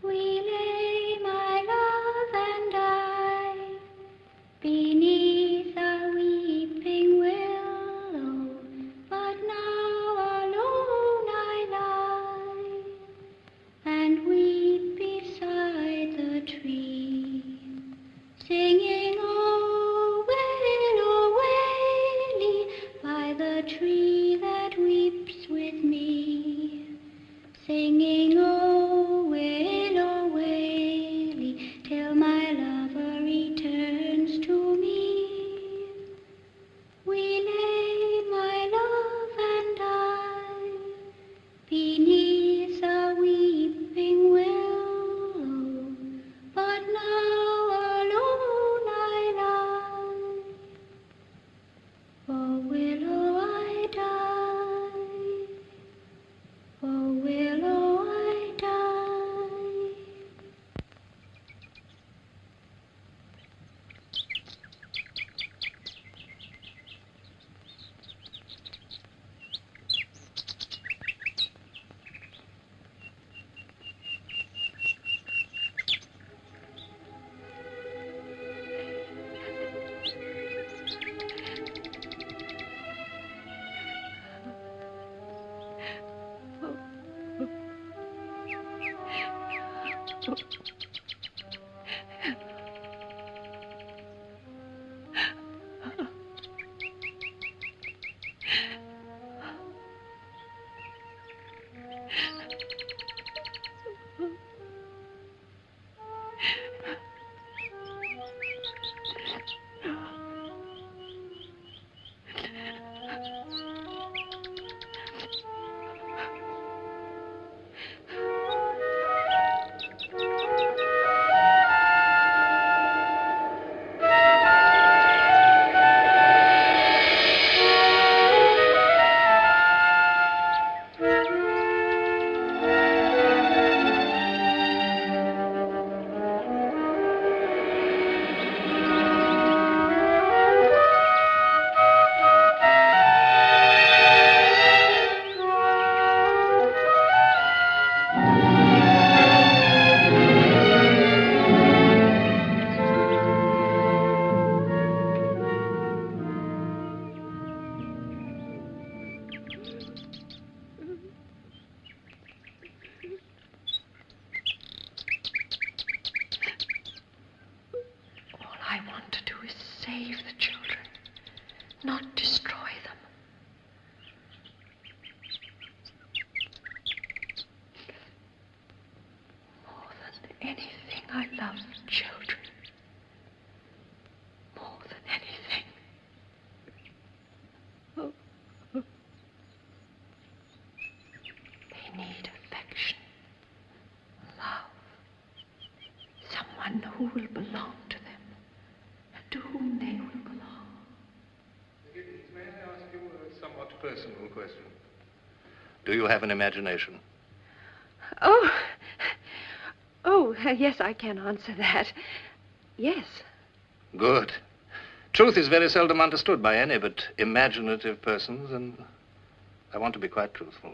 We lay, my love and I, beneath a weeping willow, but now alone I lie, and weep beside the tree, singing, oh, willow, waily, by the tree that weeps with me, singing, oh, willow, waily, till my lover returns to me. We lay, my love and I, beneath a weeping willow, but now alone I lie. For willow I die, for willow I die. Save the children, not destroy them. More than anything, I love children. More than anything. They need affection, love, someone who will belong to them. To whom they will belong. May I ask you a somewhat personal question? Do you have an imagination? Yes, I can answer that. Yes. Good. Truth is very seldom understood by any but imaginative persons, and I want to be quite truthful.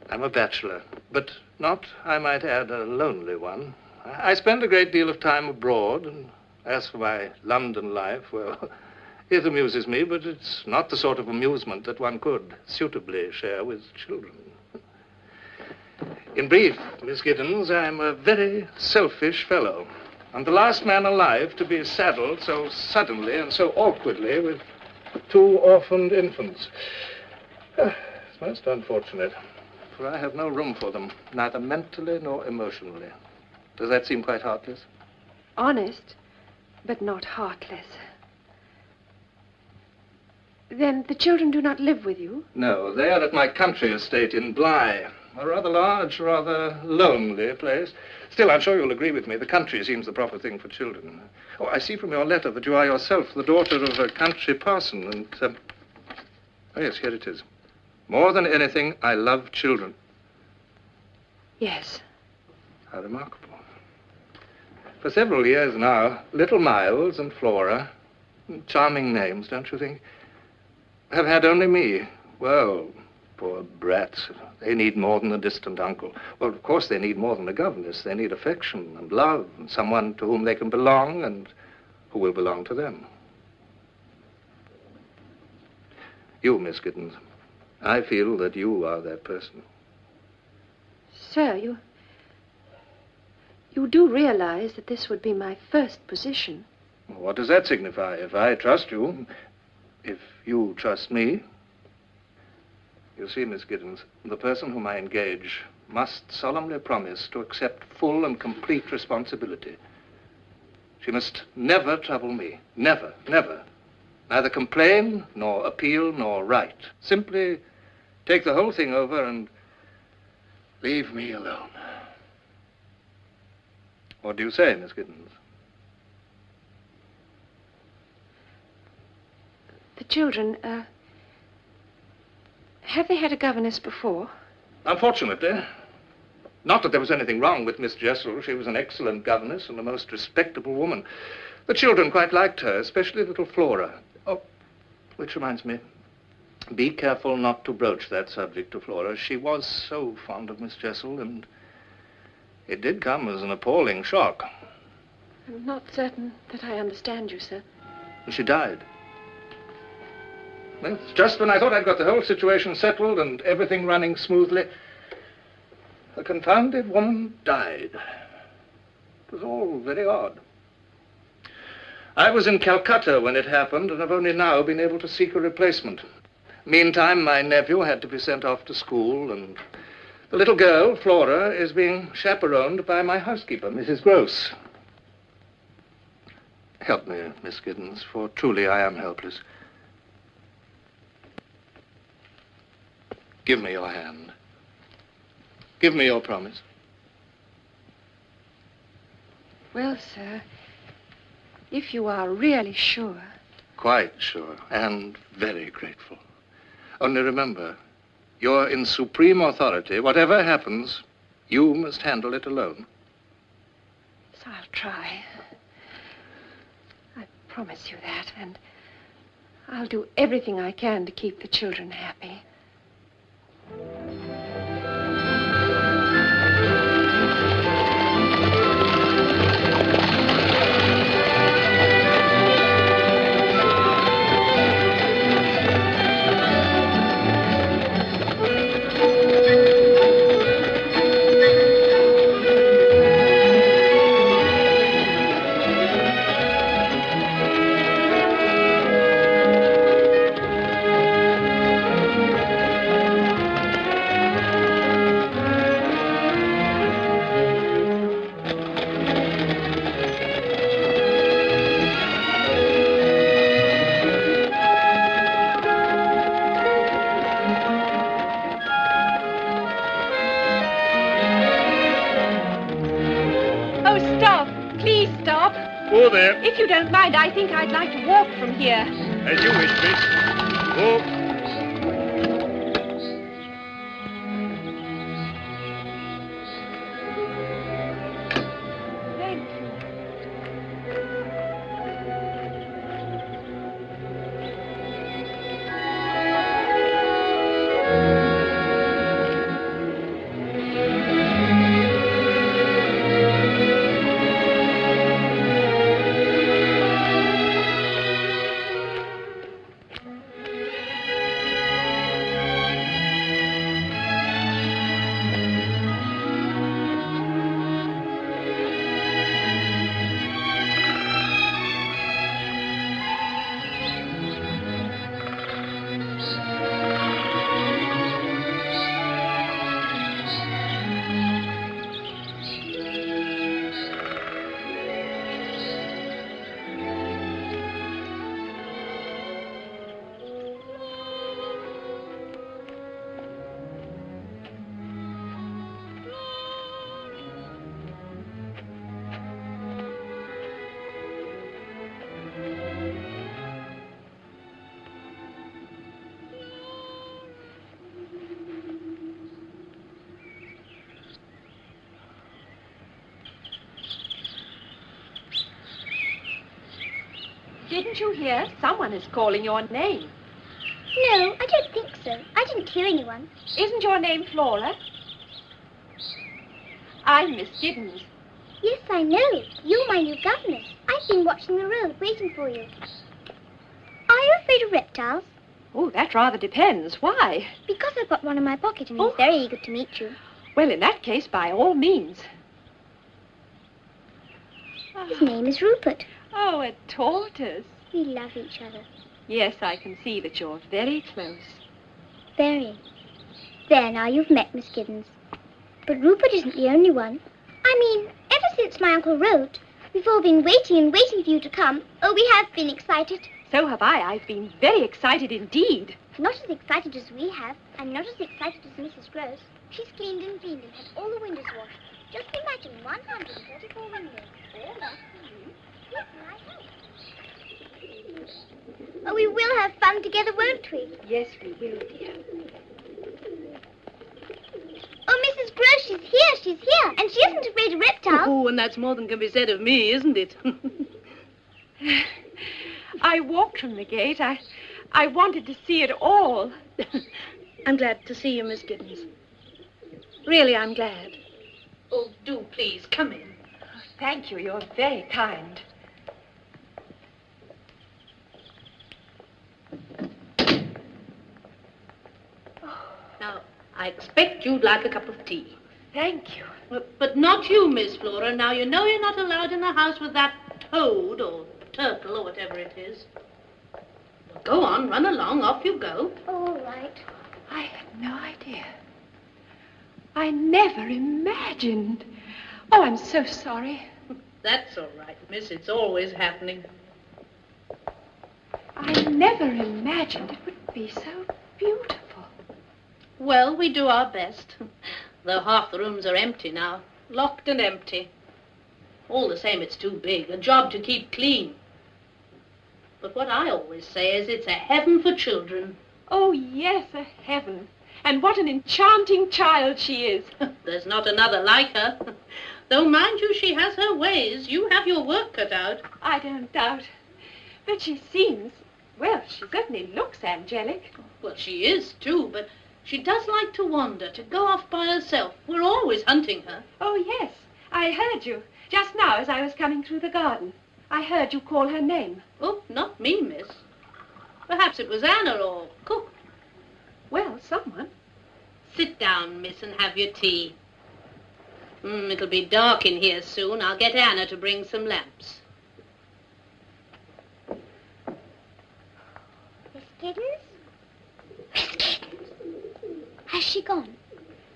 I'm a bachelor, but not, I might add, a lonely one. I spend a great deal of time abroad, and as for my London life, well, it amuses me, but it's not the sort of amusement that one could suitably share with children. In brief, Miss Giddens, I'm a very selfish fellow. I'm the last man alive to be saddled so suddenly and so awkwardly with 2 orphaned infants. It's most unfortunate, for I have no room for them, neither mentally nor emotionally. Does that seem quite heartless? Honest, but not heartless. Then the children do not live with you? No, they are at my country estate in Bly. A rather large, rather lonely place. Still, I'm sure you'll agree with me. The country seems the proper thing for children. Oh, I see from your letter that you are yourself the daughter of a country parson. And, oh, yes, here it is. More than anything, I love children. Yes. How remarkable. For several years now, little Miles and Flora, charming names, don't you think, have had only me. Well, Poor brats. They need more than a distant uncle. Well, of course, they need more than a governess. They need affection and love and someone to whom they can belong and who will belong to them. You, Miss Giddens, I feel that you are that person. Sir, you do realize that this would be my first position. Well, what does that signify? If I trust you, if you trust me. You see, Miss Giddens, the person whom I engage must solemnly promise to accept full and complete responsibility. She must never trouble me. Never, never. Neither complain, nor appeal, nor write. Simply take the whole thing over and leave me alone. What do you say, Miss Giddens? The children, have they had a governess before? Unfortunately. Not that there was anything wrong with Miss Jessel. She was an excellent governess and a most respectable woman. The children quite liked her, especially little Flora. Oh, which reminds me, be careful not to broach that subject to Flora. She was so fond of Miss Jessel, and it did come as an appalling shock. I'm not certain that I understand you, sir. She died. Well, just when I thought I'd got the whole situation settled and everything running smoothly, the confounded woman died. It was all very odd. I was in Calcutta when it happened, and I've only now been able to seek a replacement. Meantime, my nephew had to be sent off to school, and the little girl, Flora, is being chaperoned by my housekeeper, Mrs. Gross. Help me, Miss Giddens, for truly I am helpless. Give me your hand. Give me your promise. Well, sir, if you are really sure. Quite sure, and very grateful. Only remember, you're in supreme authority. Whatever happens, you must handle it alone. Yes, I'll try. I promise you that, and I'll do everything I can to keep the children happy. Oh, there. If you don't mind, I think I'd like to walk from here. As you wish, miss. Walk. Thank you. Didn't you hear? Someone is calling your name. No, I don't think so. I didn't hear anyone. Isn't your name Flora? I'm Miss Giddens. Yes, I know. You're my new governess. I've been watching the road, waiting for you. Are you afraid of reptiles? Oh, that rather depends. Why? Because I've got one in my pocket and he's very eager to meet you. Well, in that case, by all means. His name is Rupert. Oh, a tortoise. We love each other. Yes, I can see that you're very close. Very. There, now you've met Miss Giddens. But Rupert isn't the only one. I mean, ever since my uncle wrote, we've all been waiting and waiting for you to come. Oh, we have been excited. So have I. I've been very excited indeed. Not as excited as we have, and not as excited as Mrs. Gross. She's cleaned and cleaned and had all the windows washed. Just imagine 134 windows, all locked for you. Yes, and I helped. Oh, we will have fun together, won't we? Yes, we will, dear. Oh, Mrs. Gross, she's here, and she isn't afraid of reptiles. Oh, and that's more than can be said of me, isn't it? I walked from the gate. I wanted to see it all. I'm glad to see you, Miss Giddens. Really, I'm glad. Oh, do please, come in. Thank you. You're very kind. Now, I expect you'd like a cup of tea. Thank you. But not you, Miss Flora. Now, you know you're not allowed in the house with that toad or turtle or whatever it is. Well, go on, run along, off you go. Oh, all right. I had no idea. I never imagined. Oh, I'm so sorry. That's all right, miss. It's always happening. I never imagined it would be so beautiful. Well, we do our best. Though half the rooms are empty now. Locked and empty. All the same, it's too big. A job to keep clean. But what I always say is it's a heaven for children. Oh, yes, a heaven. And what an enchanting child she is. There's not another like her. Though, mind you, she has her ways. You have your work cut out. I don't doubt. But she seems, well, she certainly looks angelic. Well, she is, too, but she does like to wander, to go off by herself. We're always hunting her. Oh, yes, I heard you. Just now as I was coming through the garden. I heard you call her name. Oh, not me, miss. Perhaps it was Anna or Cook. Well, someone. Sit down, miss, and have your tea. It'll be dark in here soon. I'll get Anna to bring some lamps. Miss Giddens? Miss Giddens. Has she gone?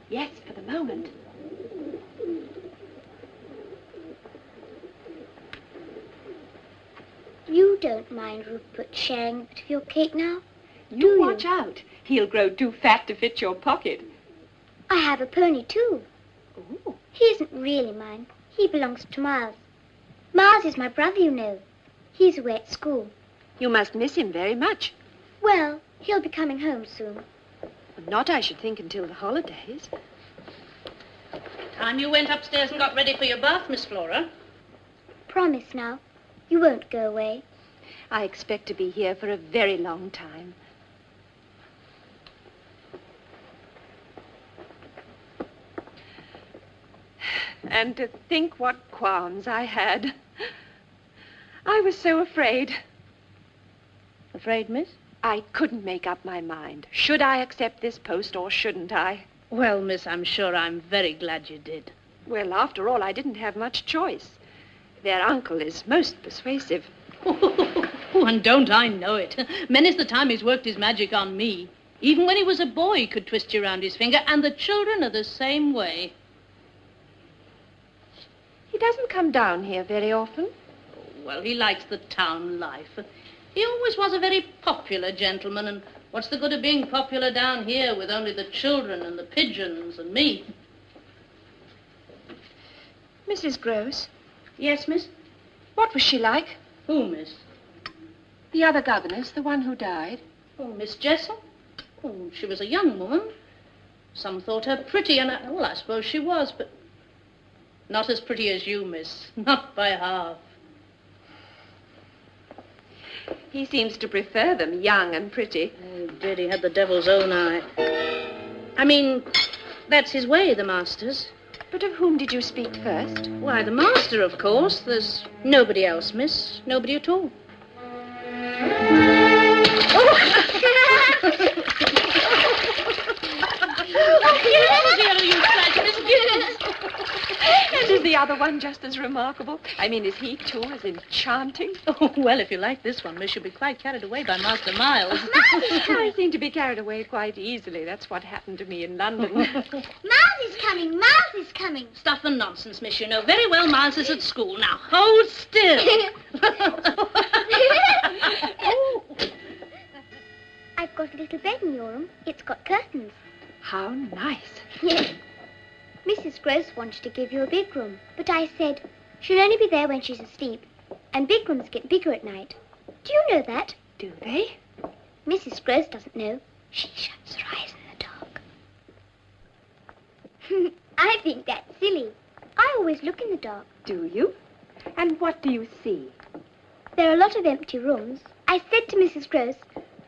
Yes, for the moment. You don't mind Rupert sharing a bit of your cake now? You watch out. He'll grow too fat to fit your pocket. I have a pony, too. Ooh. He isn't really mine. He belongs to Miles. Miles is my brother, you know. He's away at school. You must miss him very much. Well, he'll be coming home soon. Not, I should think, until the holidays. Time you went upstairs and got ready for your bath, Miss Flora. Promise now. You won't go away. I expect to be here for a very long time. And to think what qualms I had. I was so afraid. Afraid, miss? I couldn't make up my mind. Should I accept this post or shouldn't I? Well, miss, I'm sure I'm very glad you did. Well, after all, I didn't have much choice. Their uncle is most persuasive. Oh, and don't I know it. Many's the time he's worked his magic on me. Even when he was a boy, he could twist you around his finger, and the children are the same way. He doesn't come down here very often. Well, he likes the town life. He always was a very popular gentleman, and what's the good of being popular down here with only the children and the pigeons and me? Mrs. Gross, Yes, miss? what was she like? Who, miss? The other governess, the one who died. Oh, Miss Jessel? Oh, she was a young woman. Some thought her pretty, and I suppose she was, but not as pretty as you, miss. Not by half. He seems to prefer them young and pretty. Oh, did. He had the devil's own eye. I mean, that's his way, the master's. But of whom did you speak first? Why, the master, of course. There's nobody else, miss. Nobody at all. And is the other one just as remarkable? I mean, is he, too, as enchanting? Oh, well, if you like this one, miss, you'll be quite carried away by Master Miles. I seem to be carried away quite easily. That's what happened to me in London. Miles is coming. Miles is coming. Stuff and nonsense, miss. You know very well Miles is at school. Now, hold still. I've got a little bed in your room. It's got curtains. How nice. Yes. Mrs. Gross wanted to give you a big room, but I said she'll only be there when she's asleep, and big rooms get bigger at night. Do you know that? Do they? Mrs. Gross doesn't know. She shuts her eyes in the dark. I think that's silly. I always look in the dark. Do you? And what do you see? There are a lot of empty rooms. I said to Mrs. Gross,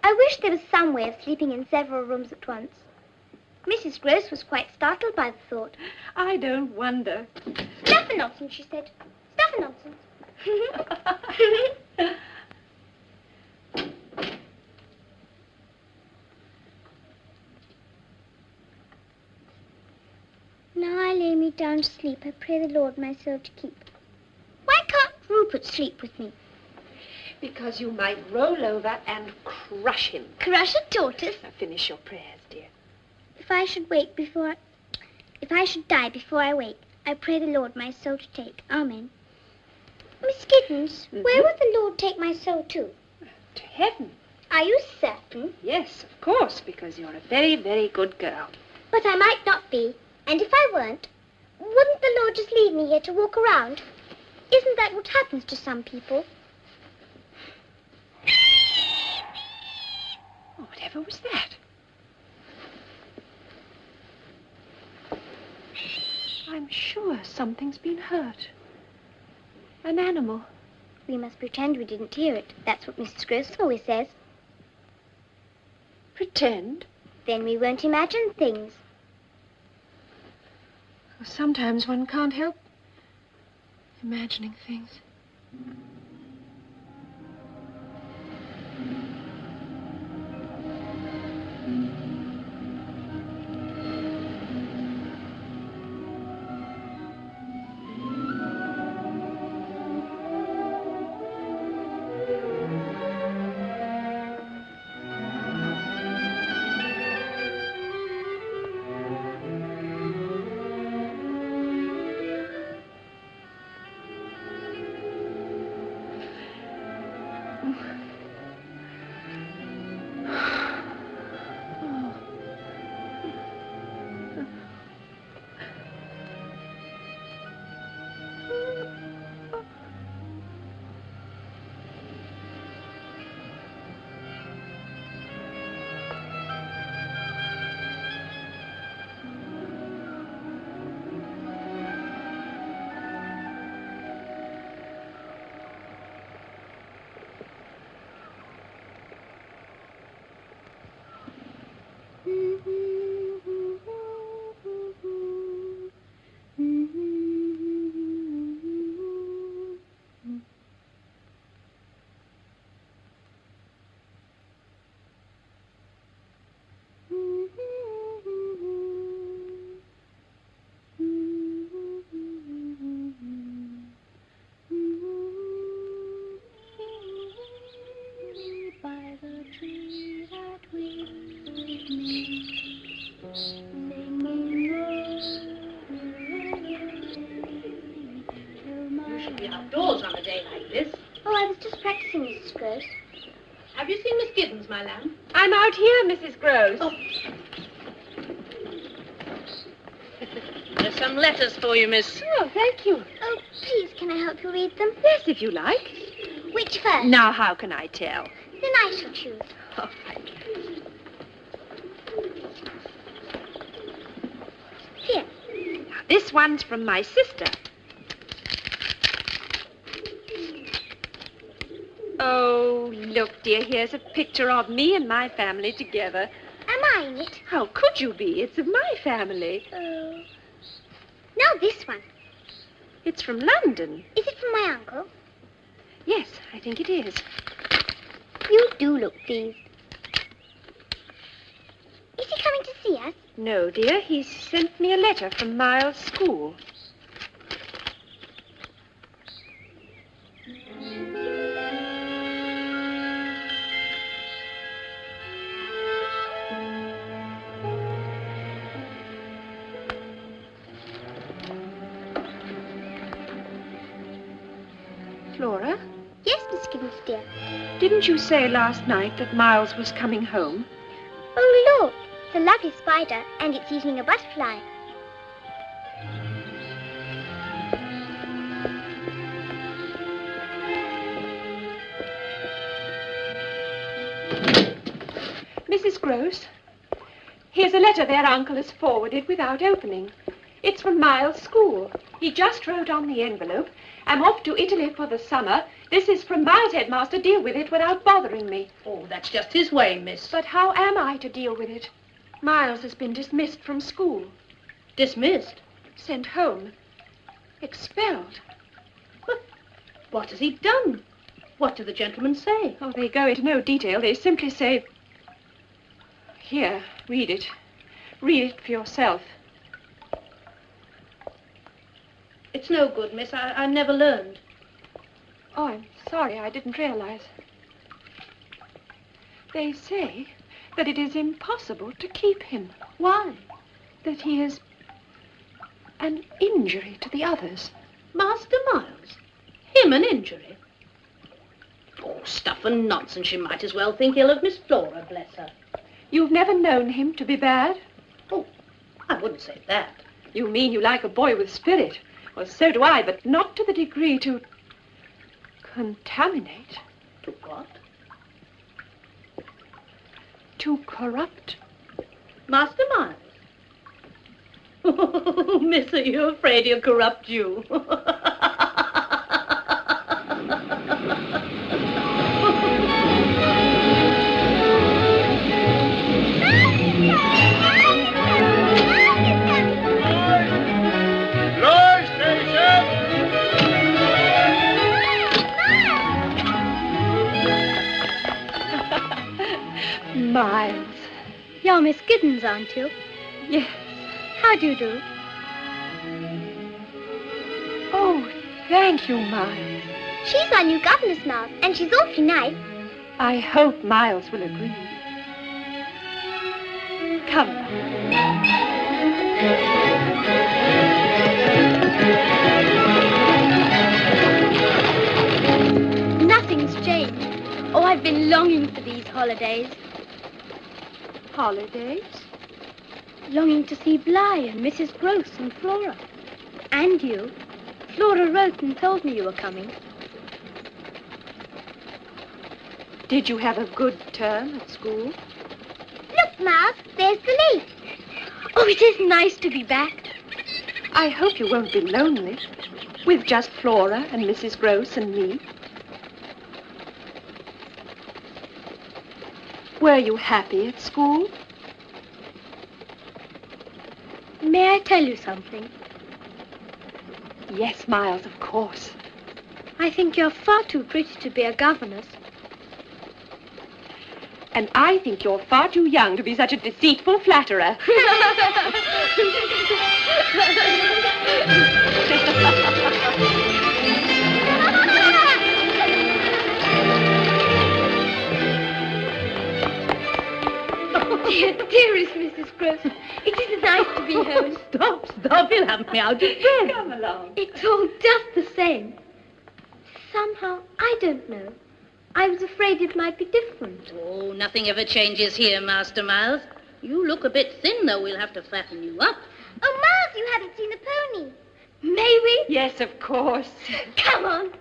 I wish there was some way of sleeping in several rooms at once. Mrs. Gross was quite startled by the thought. I don't wonder. Stuff and nonsense, she said. Stuff and nonsense. Now I lay me down to sleep. I pray the Lord my soul to keep. Why can't Rupert sleep with me? Because you might roll over and crush him. Crush a tortoise? Now finish your prayers, dear. If I should die before I wake, I pray the Lord my soul to take. Amen. Miss Giddens, where would the Lord take my soul to? To heaven. Are you certain? Yes, of course, because you're a very, very good girl. But I might not be. And if I weren't, wouldn't the Lord just leave me here to walk around? Isn't that what happens to some people? Oh, whatever was that? I'm sure something's been hurt. An animal. We must pretend we didn't hear it. That's what Mrs. Gross always says. Pretend? Then we won't imagine things. Well, sometimes one can't help imagining things. Outdoors on a day like this. Oh, I was just practicing, Mrs. Gross. Have you seen Miss Giddens, my lamb? I'm out here, Mrs. Gross. Oh. There's some letters for you, miss. Oh, thank you. Oh, please, can I help you read them? Yes, if you like. Which first? Now, how can I tell? Then I shall choose. Oh, thank you. Here. Now, this one's from my sister. Oh, look, dear, here's a picture of me and my family together. Am I in it? How could you be? It's of my family. Oh. Now this one. It's from London. Is it from my uncle? Yes, I think it is. You do look pleased. Is he coming to see us? No, dear. He sent me a letter from Miles' school. Flora? Yes, Miss Gibbons, dear. Didn't you say last night that Miles was coming home? Oh, look. It's a lovely spider, and it's eating a butterfly. Mrs. Gross, here's a letter their uncle has forwarded without opening. It's from Miles' school. He just wrote on the envelope, "I'm off to Italy for the summer. This is from Miles' headmaster. Deal with it without bothering me." Oh, that's just his way, miss. But how am I to deal with it? Miles has been dismissed from school. Dismissed? Sent home. Expelled. What has he done? What do the gentlemen say? Oh, they go into no detail. They simply say... Here, read it. Read it for yourself. It's no good, miss. I never learned. Oh, I'm sorry. I didn't realize. They say that it is impossible to keep him. Why? That he is an injury to the others. Master Miles? Him an injury? Oh, stuff and nonsense. You might as well think ill of Miss Flora, bless her. You've never known him to be bad? Oh, I wouldn't say that. You mean you like a boy with spirit? Well, so do I, but not to the degree to contaminate. To what? To corrupt. Master Miles? Oh, miss, are you afraid he'll corrupt you? Miles. You're Miss Giddens, aren't you? Yes. How do you do? Oh, thank you, Miles. She's our new governess now, and she's awfully nice. I hope Miles will agree. Come along. Nothing's changed. Oh, I've been longing for these holidays. Holidays? Longing to see Bly and Mrs. Gross and Flora. And you. Flora wrote and told me you were coming. Did you have a good term at school? Look, Miles, there's the lake. Oh, it is nice to be back. I hope you won't be lonely. With just Flora and Mrs. Gross and me. Were you happy at school? May I tell you something? Yes, Miles, of course. I think you're far too pretty to be a governess. And I think you're far too young to be such a deceitful flatterer. Dearest Mrs. Gross, it is nice to be home. Stop. You'll have me out of bed. Come along. It's all just the same. Somehow, I don't know. I was afraid it might be different. Oh, nothing ever changes here, Master Miles. You look a bit thin, though. We'll have to fatten you up. Oh, Miles, you haven't seen the pony. May we? Yes, of course. Come on.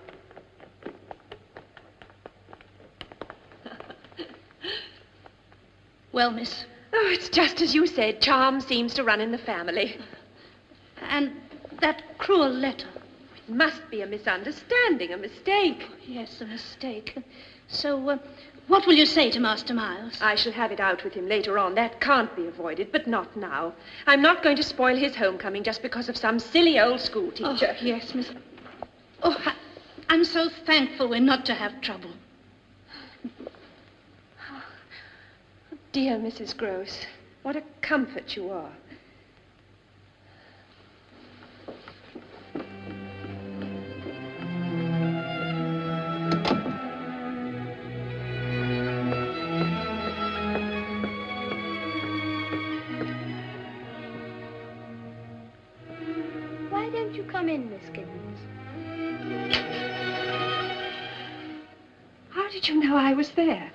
Well, miss. Oh, it's just as you said. Charm seems to run in the family. And that cruel letter. It must be a misunderstanding, a mistake. Yes, a mistake. So, What will you say to Master Miles? I shall have it out with him later on. That can't be avoided, but not now. I'm not going to spoil his homecoming just because of some silly old school teacher. Oh, yes, Miss... Oh, I'm so thankful we're not to have trouble. Dear Mrs. Gross, what a comfort you are. Why don't you come in, Miss Giddens? How did you know I was there?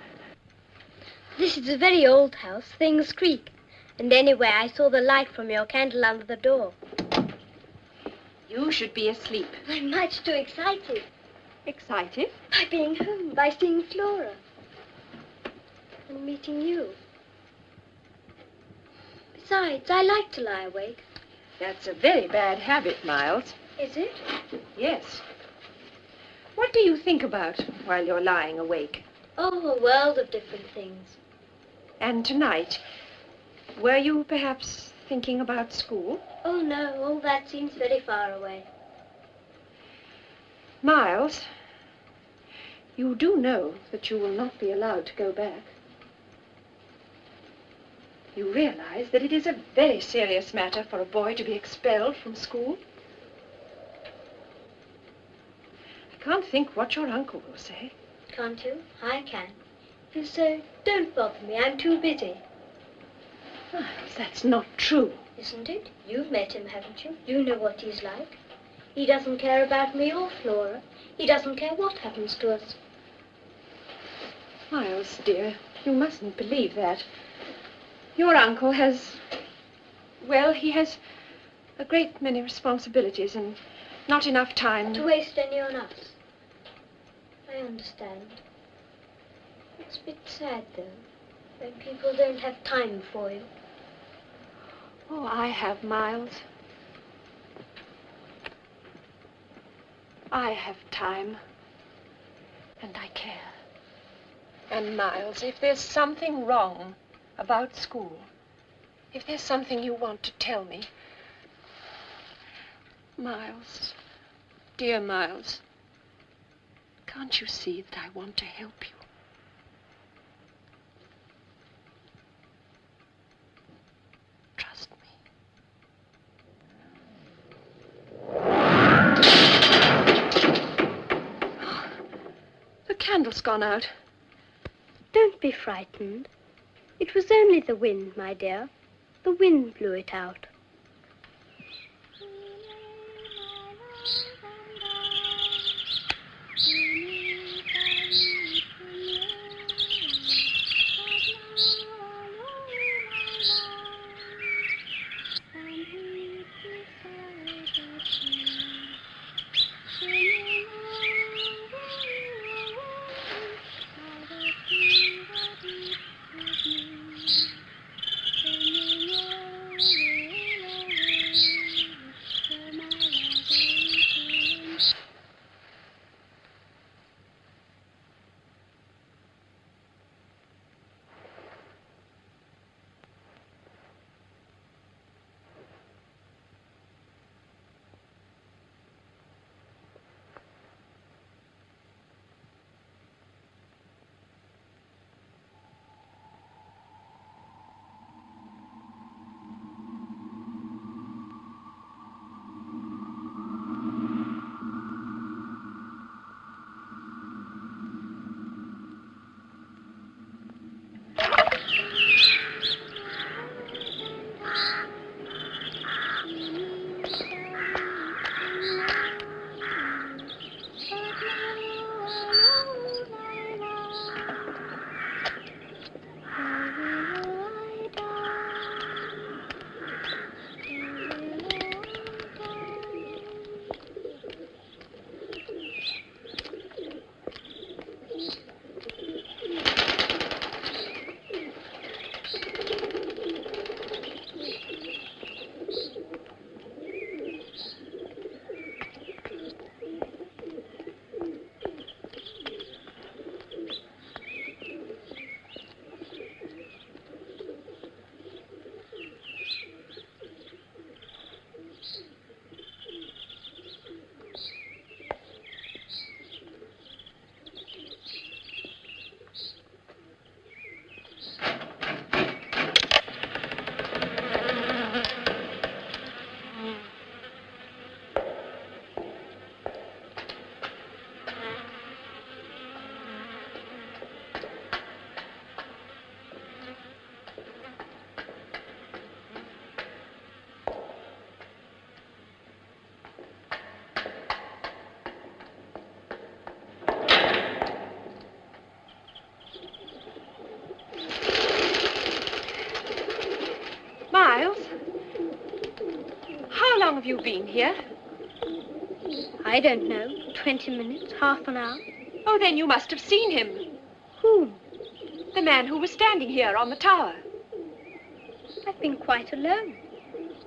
This is a very old house. Things creak. And anyway, I saw the light from your candle under the door. You should be asleep. I'm much too excited. Excited? By being home, by seeing Flora. And meeting you. Besides, I like to lie awake. That's a very bad habit, Miles. Is it? Yes. What do you think about while you're lying awake? Oh, a world of different things. And tonight, were you perhaps thinking about school? Oh, no, all that seems very far away. Miles, you do know that you will not be allowed to go back. You realize that it is a very serious matter for a boy to be expelled from school? I can't think what your uncle will say. Can't you? I can. You say, don't bother me, I'm too busy. Miles, that's not true. Isn't it? You've met him, haven't you? You know what he's like. He doesn't care about me or Flora. He doesn't care what happens to us. Miles, dear, you mustn't believe that. Your uncle has... Well, he has a great many responsibilities and not enough time... To waste any on us. I understand. It's a bit sad, though, when people don't have time for you. Oh, I have, Miles. I have time. And I care. And, Miles, if there's something wrong about school, if there's something you want to tell me... Miles, dear Miles, can't you see that I want to help you? Trust me. The candle's gone out. Don't be frightened. It was only the wind, my dear. The wind blew it out. have you been here? I don't know. 20 minutes, half an hour. Oh, then you must have seen him. Whom? The man who was standing here on the tower. I've been quite alone,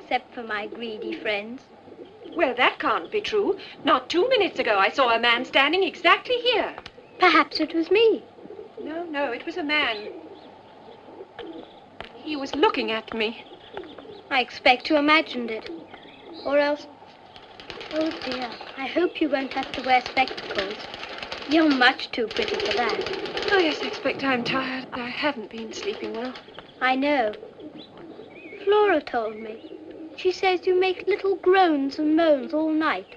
except for my greedy friends. Well, that can't be true. Not 2 minutes ago I saw a man standing exactly here. Perhaps it was me. No, it was a man. He was looking at me. I expect you imagined it. Or else... Oh, dear. I hope you won't have to wear spectacles. You're much too pretty for that. Oh, yes, I expect I'm tired. I haven't been sleeping well. I know. Flora told me. She says you make little groans and moans all night.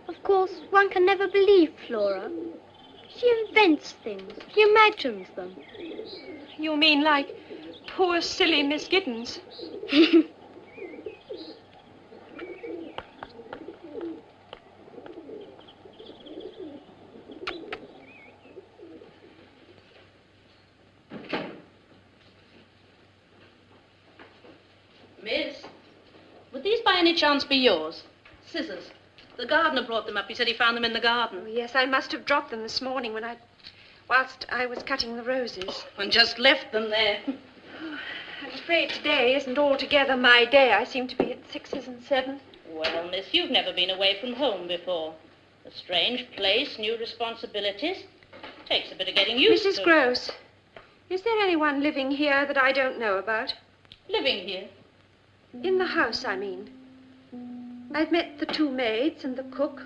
Of course, one can never believe Flora. She invents things. She imagines them. You mean like poor, silly Miss Giddens? Miss, would these by any chance be yours? Scissors. The gardener brought them up. He said he found them in the garden. Oh, yes, I must have dropped them this morning whilst I was cutting the roses. And just left them there. I'm afraid today isn't altogether my day. I seem to be at 6s and 7s. Well, miss, you've never been away from home before. A strange place, new responsibilities. Takes a bit of getting used to. Mrs. Gross, is there anyone living here that I don't know about? Living here? In the house, I mean. I've met the 2 maids and the cook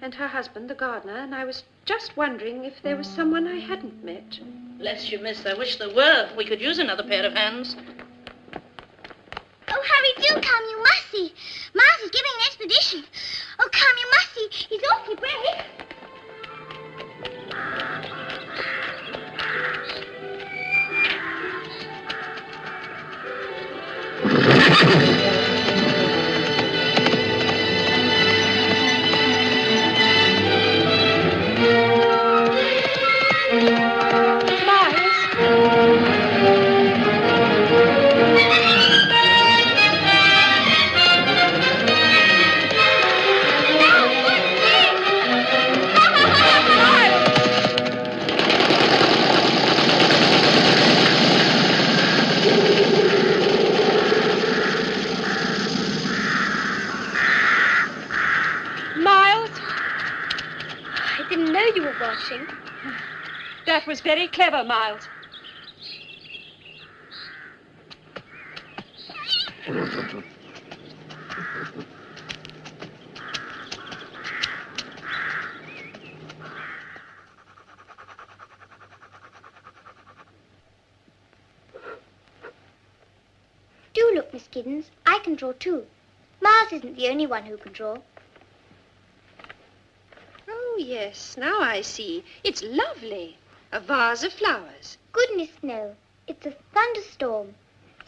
and her husband, the gardener, and I was just wondering if there was someone I hadn't met. Bless you, miss. I wish there were. We could use another pair of hands. Oh, hurry, do come, you must see. Miles is giving an expedition. Oh, come, you must see. He's awfully brave. Watching. That was very clever, Miles. Do look, Miss Giddens. I can draw too. Miles isn't the only one who can draw. Oh, yes, now I see. It's lovely. A vase of flowers. Goodness, no. It's a thunderstorm.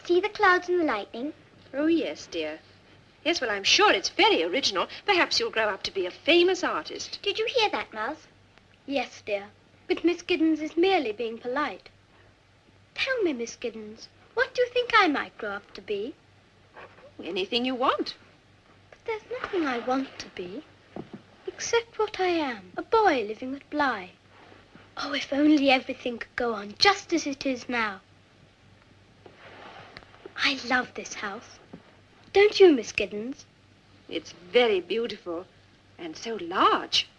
See the clouds and the lightning? Oh, yes, dear. Yes, well, I'm sure it's very original. Perhaps you'll grow up to be a famous artist. Did you hear that, Miles? Yes, dear. But Miss Giddens is merely being polite. Tell me, Miss Giddens, what do you think I might grow up to be? Anything you want. But there's nothing I want to be. Except what I am, a boy living at Bly. Oh, if only everything could go on just as it is now. I love this house. Don't you, Miss Giddens? It's very beautiful and so large.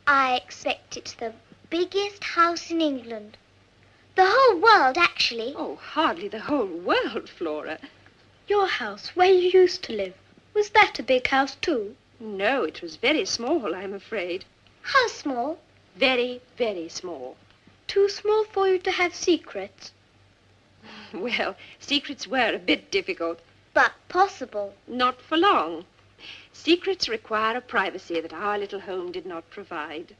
I expect it's the biggest house in England. The whole world, actually. Oh, hardly the whole world, Flora. Your house, where you used to live, was that a big house too? No, it was very small, I'm afraid. How small? Very, very small. Too small for you to have secrets? Well, secrets were a bit difficult. But possible. Not for long. Secrets require a privacy that our little home did not provide.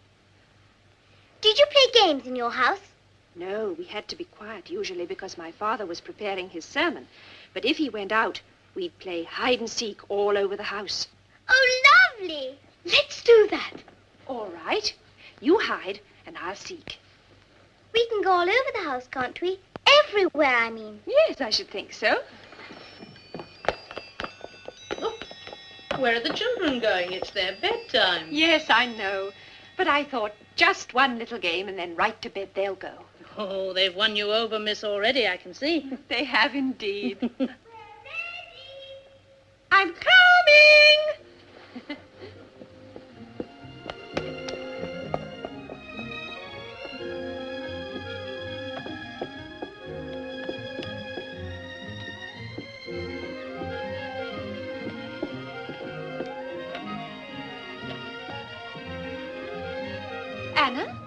Did you play games in your house? No, we had to be quiet usually because my father was preparing his sermon. But if he went out, we'd play hide and seek all over the house. Oh, lovely. Let's do that. All right. You hide and I'll seek. We can go all over the house, can't we? Everywhere, I mean. Yes, I should think so. Oh, Where are the children going? It's their bedtime. Yes, I know. But I thought just one little game and then right to bed they'll go. Oh, they've won you over, miss, already, I can see. They have indeed. I'm coming! Anna?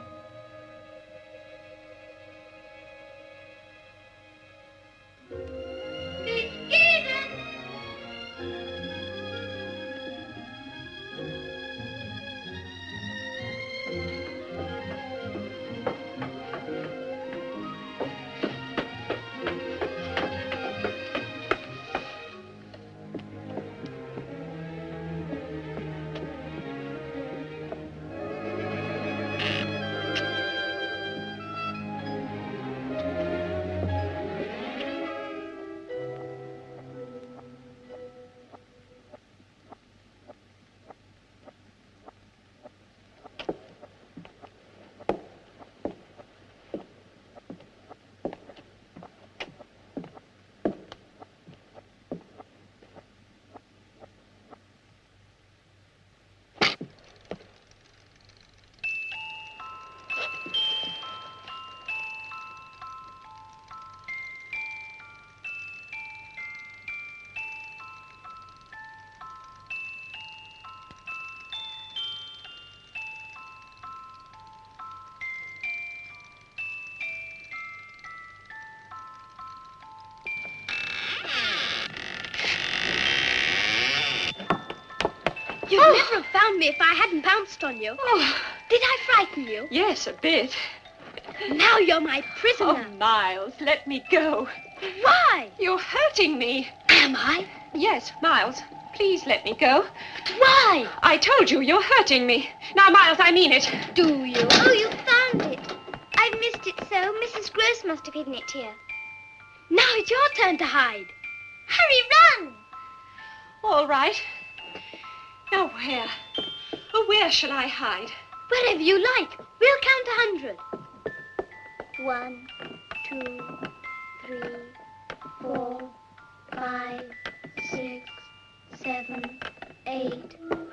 You'd never have found me if I hadn't pounced on you. Oh, Did I frighten you? yes, a bit. Now you're my prisoner. Oh, Miles, let me go. Why? You're hurting me. Am I? Yes, Miles, please let me go. Why? I told you, you're hurting me. Now, Miles, I mean it. Do you? Oh, you found it. I've missed it so. Mrs. Gross must have hidden it here. Now it's your turn to hide. Hurry, run! All right. Now, where? Oh, where shall I hide? Wherever you like. We'll count 100. 1, 2, 3, 4, 5, 6, 7, 8, 9,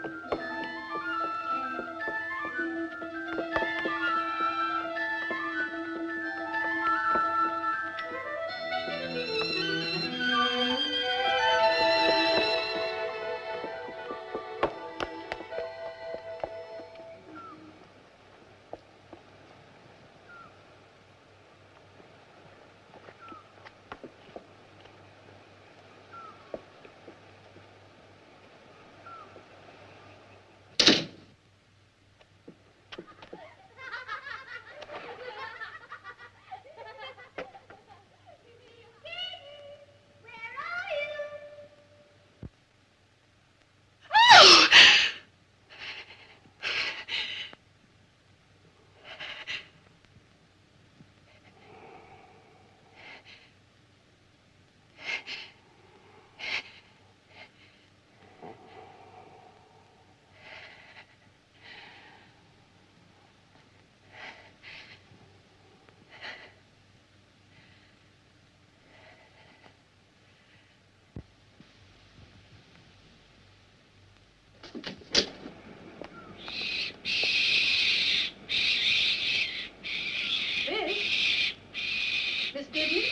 Miss Giddens?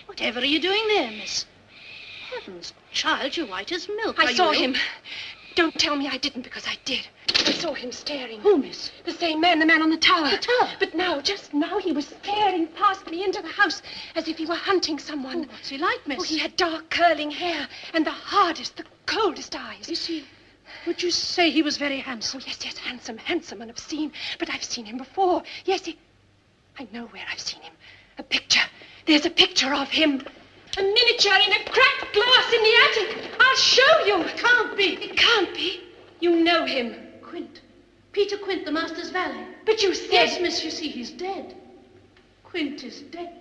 Whatever are you doing there, miss? Heavens, child, you're white as milk. I saw Are you him. Don't tell me I didn't, because I did. I saw him staring. Who, miss? The same man, the man on the tower. The tower? But now, just now, he was staring past me into the house as if he were hunting someone. Oh, what's he like, miss? Oh, he had dark curling hair and the hardest, the coldest eyes. Is he... Would you say he was very handsome? Oh, yes, yes, handsome, handsome and obscene. But I've seen him before. Yes, I know where I've seen him. A picture. There's a picture of him. A miniature in a cracked glass in the attic. I'll show you. It can't be. It can't be. You know him. Quint. Peter Quint, the master's valet. But you said... Yes, miss, you see, he's dead. Quint is dead.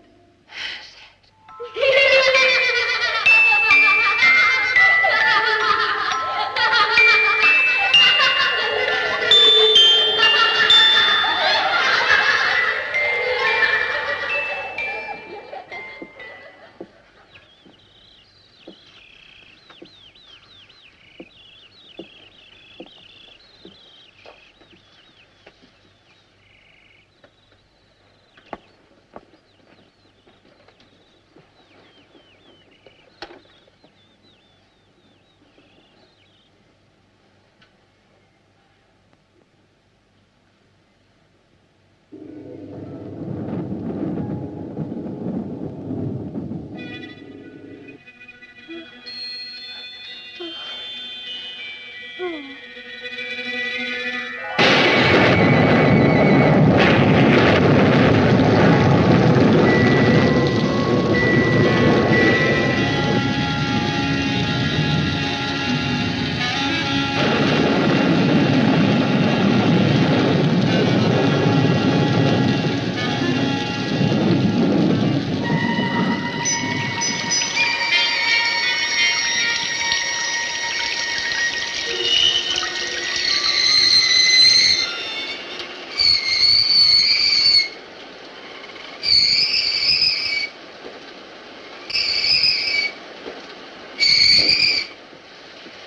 door.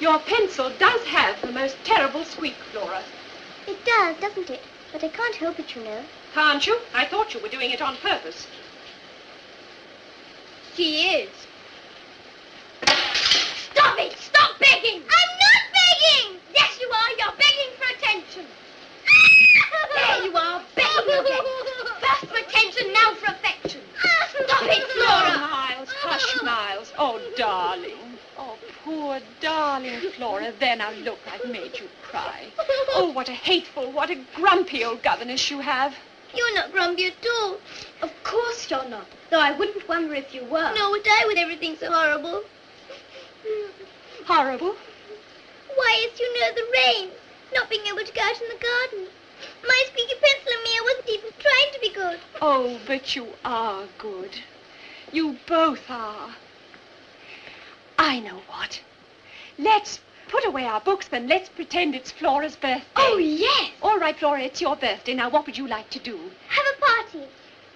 Your pencil does have the most terrible squeak, Flora. It does, doesn't it? But I can't help it, you know. Can't you? I thought you were doing it on purpose. She is. Stop it! Stop begging! I'm not begging! Yes, you are. You're begging for attention. There you are, begging again. First for attention, now for affection. Stop it, Oh, Flora! Miles, hush, Miles. Oh, darling. Oh, poor darling Flora. There, now look, I've made you cry. Oh, what a hateful, what a grumpy old governess you have. You're not grumpy at all. Of course you're not, though I wouldn't wonder if you were. No, would I with everything so horrible? Horrible? Why, it's, you know, the rain. Not being able to go out in the garden. My squeaky pencil and me, I wasn't even trying to be good. Oh, but you are good. You both are. I know what. Let's put away our books, then let's pretend it's Flora's birthday. Oh, yes. All right, Flora, it's your birthday. Now, what would you like to do? Have a party.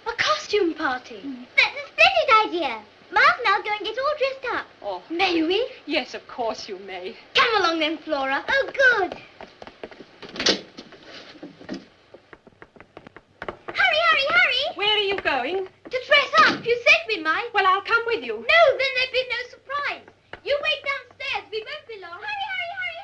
A costume party. That's a splendid idea. Miles and I'll go and get all dressed up. Oh. May we? Yes, of course you may. Come along then, Flora. Oh, good. Hurry, hurry, hurry. Where are you going? To dress up. You said we might. Well, I'll come with you. No, then there'd be no surprise. You wait downstairs. We won't be long. Hurry, hurry, hurry,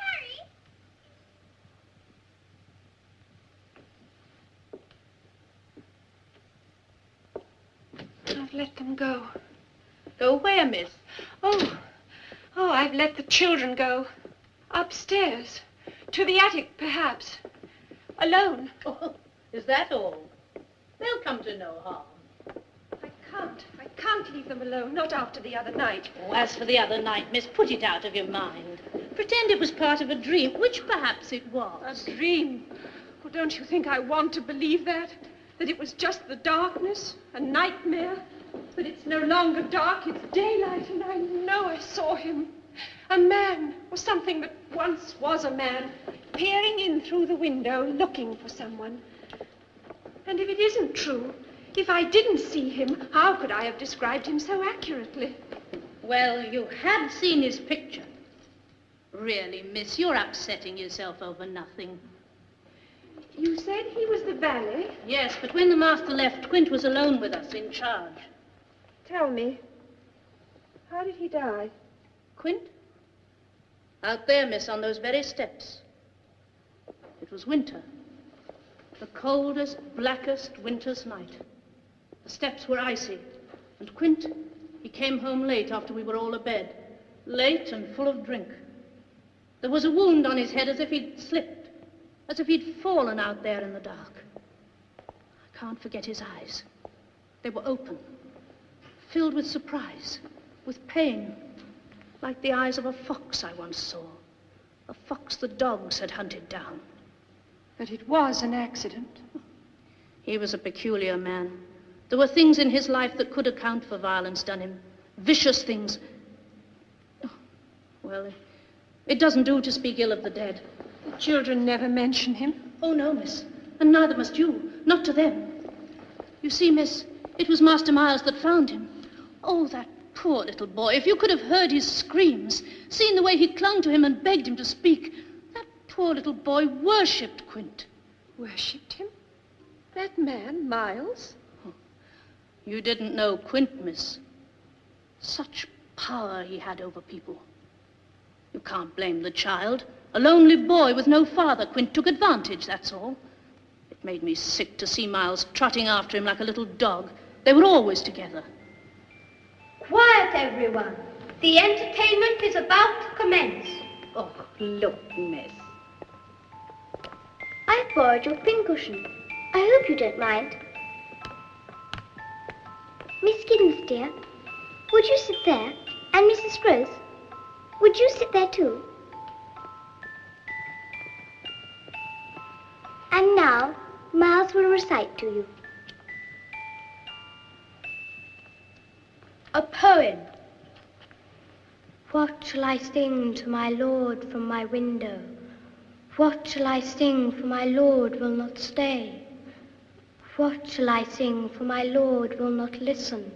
hurry. I've let them go. Go where, miss? Oh, I've let the children go. Upstairs. To the attic, perhaps. Alone. Oh, is that all? They'll come to no harm. I can't leave them alone, not after the other night. Oh, as for the other night, miss, put it out of your mind. Pretend it was part of a dream, which perhaps it was. A dream. Oh, don't you think I want to believe that? That it was just the darkness, a nightmare? That it's no longer dark, it's daylight, and I know I saw him. A man, or something that once was a man, peering in through the window, looking for someone. And if it isn't true, if I didn't see him, how could I have described him so accurately? Well, you had seen his picture. Really, miss, you're upsetting yourself over nothing. You said he was the valet? Yes, but when the master left, Quint was alone with us, in charge. Tell me, how did he die? Quint? Out there, miss, on those very steps. It was winter. The coldest, blackest winter's night. The steps were icy, and Quint, he came home late after we were all abed. Late and full of drink. There was a wound on his head as if he'd slipped, as if he'd fallen out there in the dark. I can't forget his eyes. They were open, filled with surprise, with pain, like the eyes of a fox I once saw. A fox the dogs had hunted down. But it was an accident. He was a peculiar man. There were things in his life that could account for violence done him. Vicious things. Oh, well, it doesn't do to speak ill of the dead. The children never mention him. Oh, no, miss. And neither must you. Not to them. You see, miss, it was Master Miles that found him. Oh, that poor little boy. If you could have heard his screams, seen the way he clung to him and begged him to speak. That poor little boy worshipped Quint. Worshipped him? That man, Miles? You didn't know Quint, miss. Such power he had over people. You can't blame the child. A lonely boy with no father. Quint took advantage, that's all. It made me sick to see Miles trotting after him like a little dog. They were always together. Quiet, everyone. The entertainment is about to commence. Oh, Look, miss. I've borrowed your pincushion. I hope you don't mind. Miss Giddens, dear, would you sit there? And Mrs. Gross, would you sit there too? And now, Miles will recite to you. A poem. What shall I sing to my lord from my window? What shall I sing, for my lord will not stay? What shall I sing, for my lord will not listen?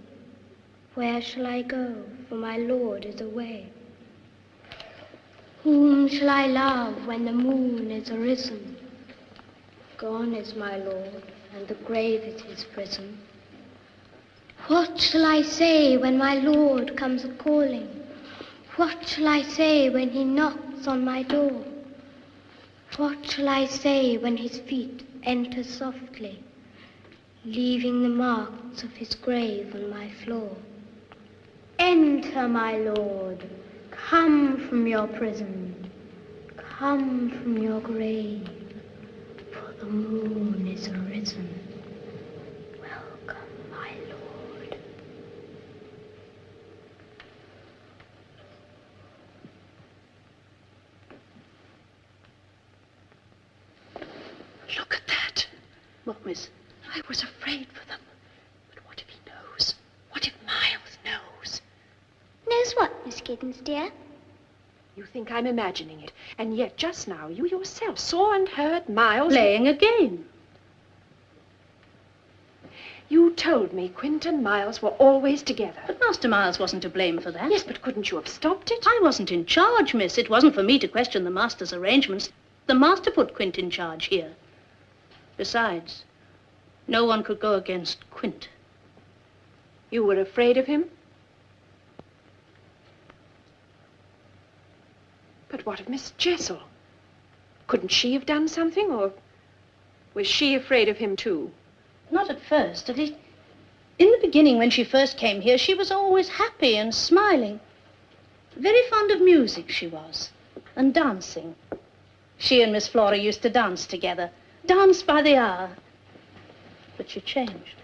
Where shall I go, for my lord is away? Whom shall I love when the moon is arisen? Gone is my lord, and the grave is his prison. What shall I say when my lord comes a-calling? What shall I say when he knocks on my door? What shall I say when his feet enter softly, leaving the marks of his grave on my floor? Enter, my lord, come from your prison, come from your grave, for the moon is arisen. Welcome, my lord. Look at that. What, miss? I was afraid for them. But what if he knows? What if Miles knows? Knows what, Miss Giddens, dear? You think I'm imagining it, and yet just now you yourself saw and heard Miles... Playing a game. You told me Quint and Miles were always together. But Master Miles wasn't to blame for that. Yes, but couldn't you have stopped it? I wasn't in charge, miss. It wasn't for me to question the master's arrangements. The master put Quint in charge here. Besides, no one could go against Quint. You were afraid of him? But what of Miss Jessel? Couldn't she have done something, or was she afraid of him too? Not at first. At least, in the beginning, when she first came here, she was always happy and smiling. Very fond of music, she was, and dancing. She and Miss Flora used to dance together, dance by the hour. But she changed.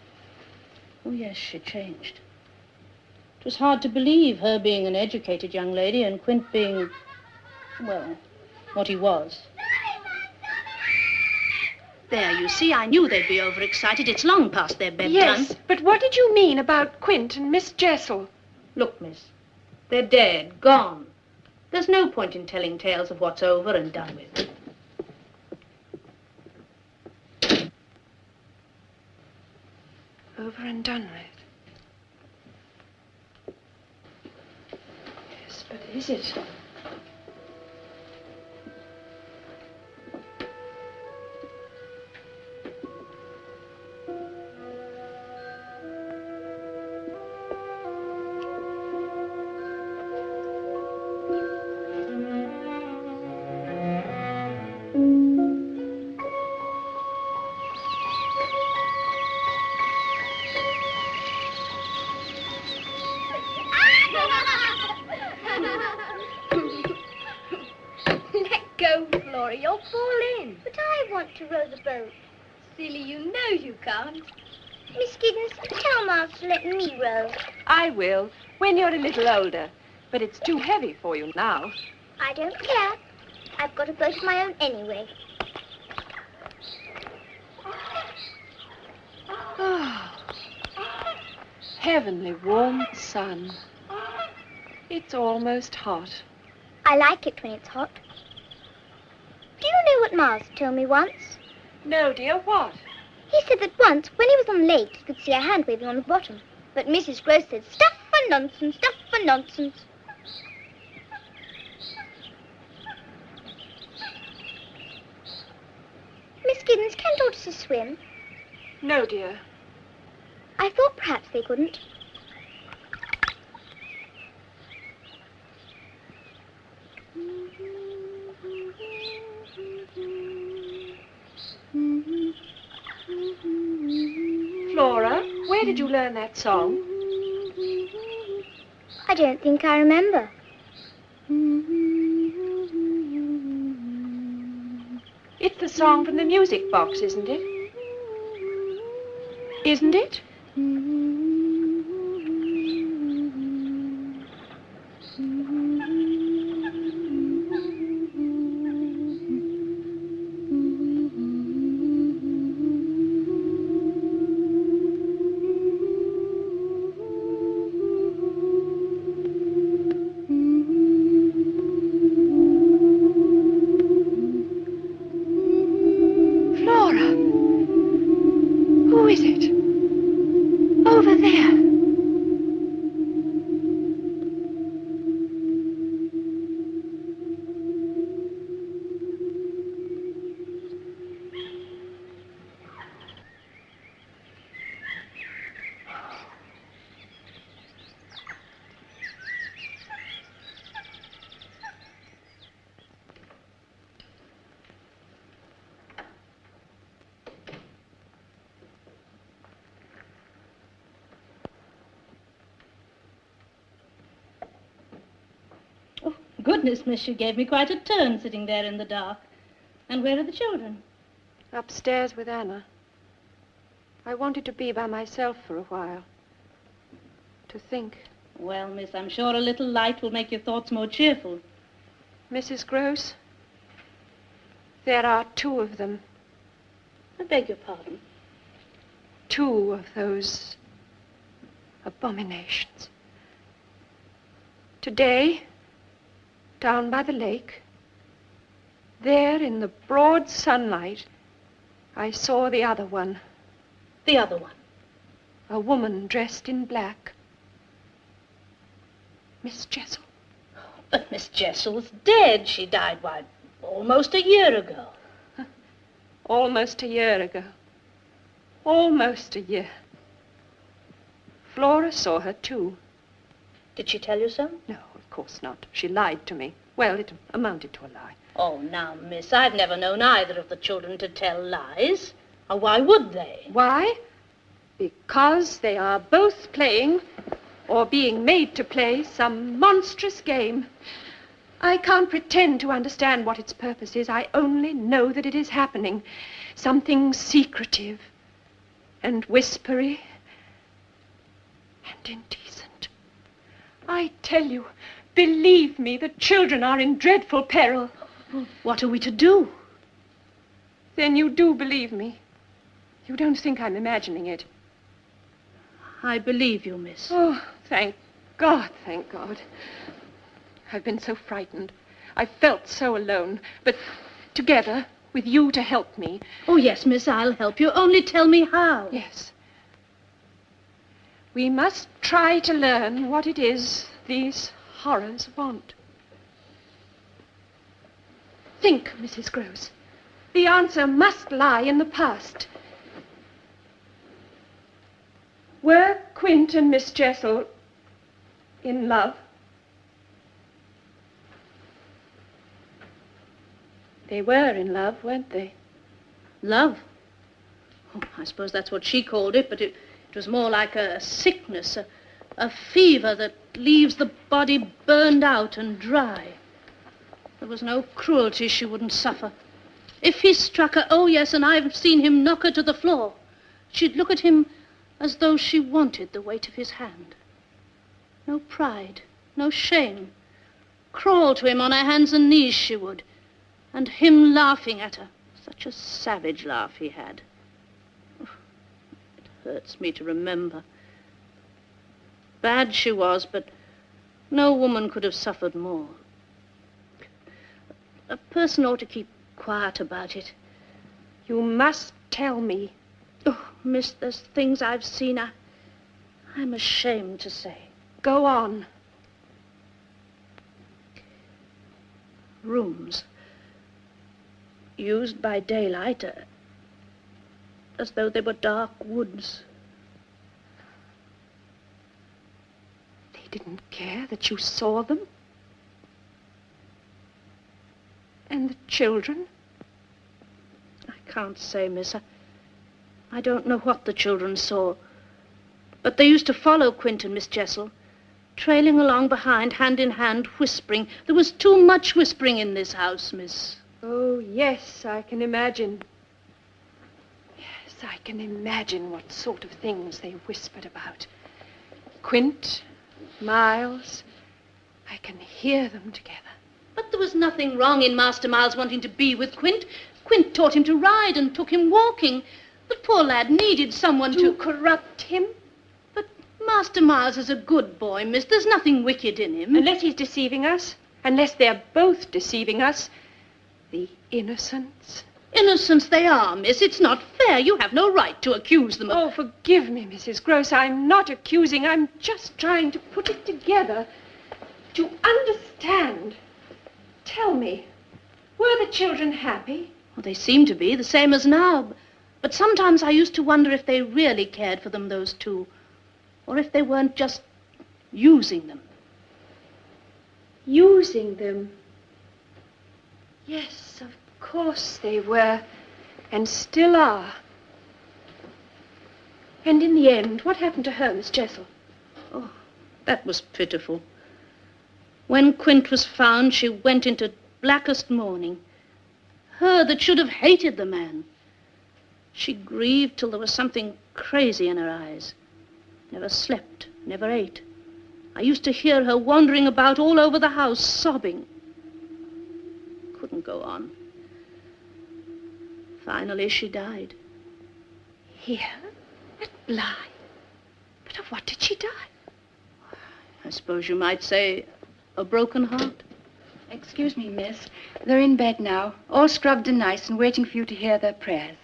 Oh, yes, she changed. It was hard to believe, her being an educated young lady and Quint being, well, what he was. There, you see, I knew they'd be overexcited. It's long past their bedtime. Yes, but what did you mean about Quint and Miss Jessel? Look, miss, they're dead, gone. There's no point in telling tales of what's over and done with. Over and done with. Yes, but is it? You'll fall in. But I want to row the boat. Silly, you know you can't. Miss Giddens, tell Miles to let me row. I will, when you're a little older. But it's too heavy for you now. I don't care. I've got a boat of my own anyway. Oh, heavenly warm sun. It's almost hot. I like it when it's hot. Do you know what Miles told me once? No, dear, what? He said that once, when he was on the lake, he could see a hand waving on the bottom. But Mrs. Gross said, stuff and nonsense, stuff and nonsense. Miss Giddens, can tortoises swim? No, dear. I thought perhaps they couldn't. Flora, where did you learn that song? I don't think I remember. It's the song from the music box, isn't it? Isn't it? Goodness, miss, you gave me quite a turn sitting there in the dark. And where are the children? Upstairs with Anna. I wanted to be by myself for a while. To think. Well, miss, I'm sure a little light will make your thoughts more cheerful. Mrs. Gross, there are 2 of them. I beg your pardon? 2 of those abominations. Today, down by the lake, there in the broad sunlight, I saw the other one. The other one? A woman dressed in black. Miss Jessel. But Miss Jessel's dead. She died, why, almost a year ago. Almost a year ago. Almost a year. Flora saw her, too. Did she tell you so? No, of course not. She lied to me. Well, it amounted to a lie. Oh, now, miss, I've never known either of the children to tell lies. Or why would they? Why? Because they are both playing, or being made to play, some monstrous game. I can't pretend to understand what its purpose is. I only know that it is happening. Something secretive and whispery and indecent. I tell you, believe me, the children are in dreadful peril. Well, what are we to do? Then you do believe me. You don't think I'm imagining it. I believe you, miss. Oh, thank God, thank God. I've been so frightened. I've felt so alone. But together, with you to help me. Oh, yes, miss, I'll help you. Only tell me how. Yes. We must try to learn what it is these horrors want. Think, Mrs. Gross. The answer must lie in the past. Were Quint and Miss Jessel in love? They were in love, weren't they? Love? Oh, I suppose that's what she called it, but it was more like a sickness, a fever that leaves the body burned out and dry. There was no cruelty she wouldn't suffer. If he struck her, oh yes, and I've seen him knock her to the floor, she'd look at him as though she wanted the weight of his hand. No pride, no shame. Crawl to him on her hands and knees, she would. And him laughing at her. Such a savage laugh he had. Oh, it hurts me to remember. Bad she was, but no woman could have suffered more. A person ought to keep quiet about it. You must tell me. Oh, miss, there's things I've seen I'm ashamed to say. Go on. Rooms. Used by daylight, as though they were dark woods. They didn't care that you saw them? And the children? I can't say, miss. I don't know what the children saw. But they used to follow Quint and Miss Jessel, trailing along behind, hand in hand, whispering. There was too much whispering in this house, miss. Oh, yes, I can imagine. Yes, I can imagine what sort of things they whispered about. Quint, Miles, I can hear them together. But there was nothing wrong in Master Miles wanting to be with Quint. Quint taught him to ride and took him walking. The poor lad needed someone To corrupt him? But Master Miles is a good boy, miss. There's nothing wicked in him. Unless he's deceiving us. Unless they're both deceiving us. The innocents. Innocents they are, miss. It's not fair. You have no right to accuse them of... Oh, forgive me, Mrs. Gross. I'm not accusing. I'm just trying to put it together. To understand. Tell me, were the children happy? Well, they seem to be, the same as now. But sometimes I used to wonder if they really cared for them, those two. Or if they weren't just using them. Using them? Yes, of course they were. And still are. And in the end, what happened to her, Miss Jessel? Oh, that was pitiful. When Quint was found, she went into blackest mourning. Her that should have hated the man. She grieved till there was something crazy in her eyes. Never slept, never ate. I used to hear her wandering about all over the house, sobbing. Couldn't go on. Finally, she died. Here? At Bly? But of what did she die? I suppose you might say a broken heart. Excuse me, miss. They're in bed now, all scrubbed and nice and waiting for you to hear their prayers.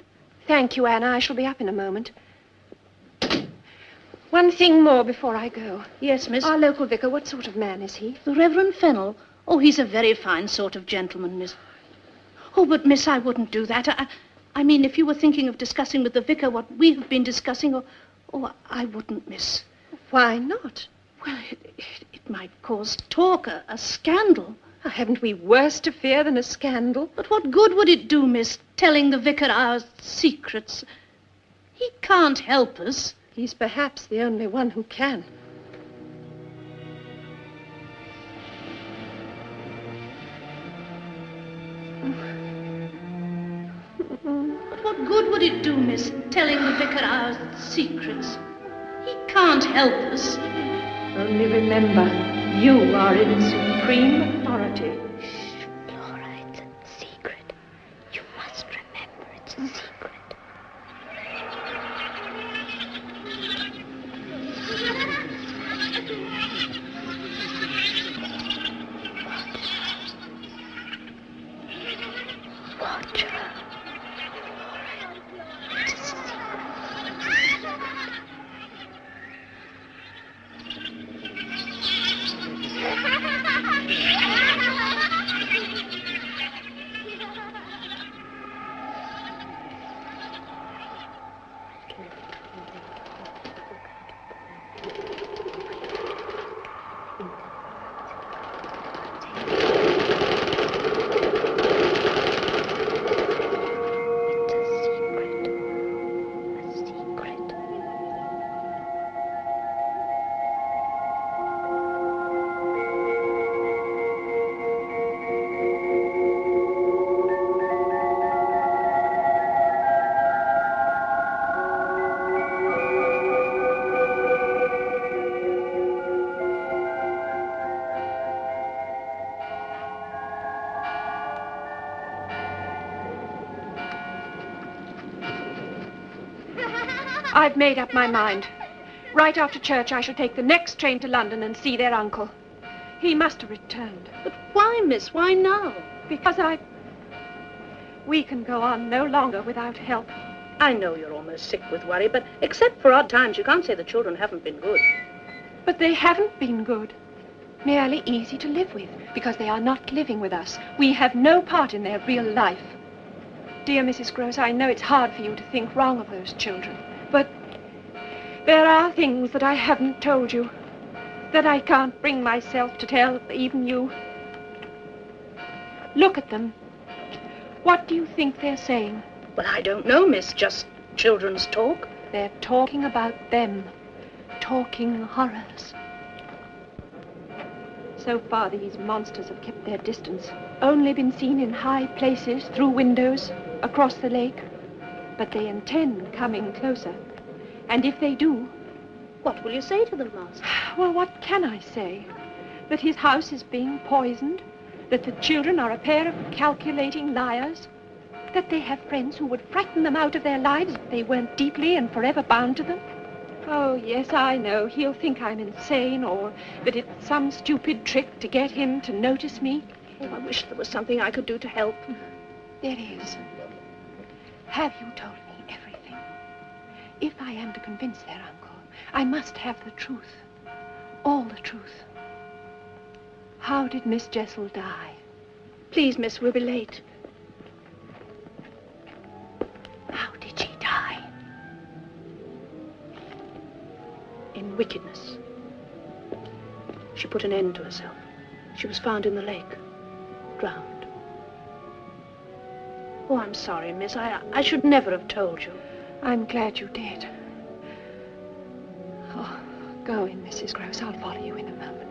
Thank you, Anna. I shall be up in a moment. One thing more before I go. Yes, miss. Our local vicar, what sort of man is he? The Reverend Fennel. Oh, he's a very fine sort of gentleman, miss. Oh, but, miss, I wouldn't do that. I mean, if you were thinking of discussing with the vicar what we have been discussing, I wouldn't, miss. Why not? Well, it might cause talk, a scandal. Haven't we worse to fear than a scandal? But what good would it do, miss, telling the vicar our secrets? He can't help us. He's perhaps the only one who can. But what good would it do, miss, telling the vicar our secrets? He can't help us. Only remember, you are in supreme authority. Shh, Flora, it's a secret. You must remember it's a secret. Watch her. It's a secret. I've made up my mind. Right after church, I shall take the next train to London and see their uncle. He must have returned. But why, miss? Why now? Because we can go on no longer without help. I know you're almost sick with worry, but except for odd times, you can't say the children haven't been good. But they haven't been good. Merely easy to live with, because they are not living with us. We have no part in their real life. Dear Mrs. Gross, I know it's hard for you to think wrong of those children, but there are things that I haven't told you, that I can't bring myself to tell even you. Look at them. What do you think they're saying? Well, I don't know, miss. Just children's talk. They're talking about them. Talking horrors. So far, these monsters have kept their distance. Only been seen in high places, through windows, across the lake. But they intend coming closer. And if they do... What will you say to them, Master? Well, what can I say? That his house is being poisoned? That the children are a pair of calculating liars? That they have friends who would frighten them out of their lives if they weren't deeply and forever bound to them? Oh, yes, I know. He'll think I'm insane, or that it's some stupid trick to get him to notice me. Oh, I wish there was something I could do to help. There is. Have you told me everything? If I am to convince their uncle, I must have the truth. All the truth. How did Miss Jessel die? Please, miss, we'll be late. How did she die? In wickedness. She put an end to herself. She was found in the lake, drowned. Oh, I'm sorry, miss. I should never have told you. I'm glad you did. Oh, go in, Mrs. Gross. I'll follow you in a moment.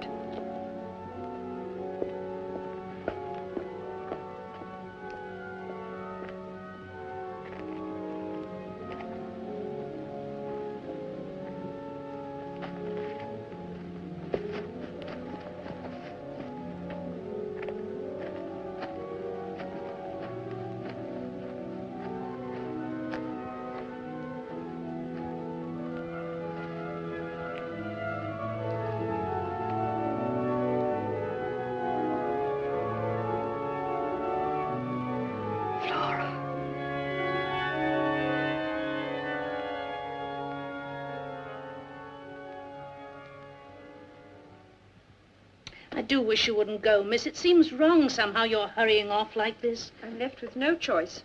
I do wish you wouldn't go, miss. It seems wrong somehow you're hurrying off like this. I'm left with no choice.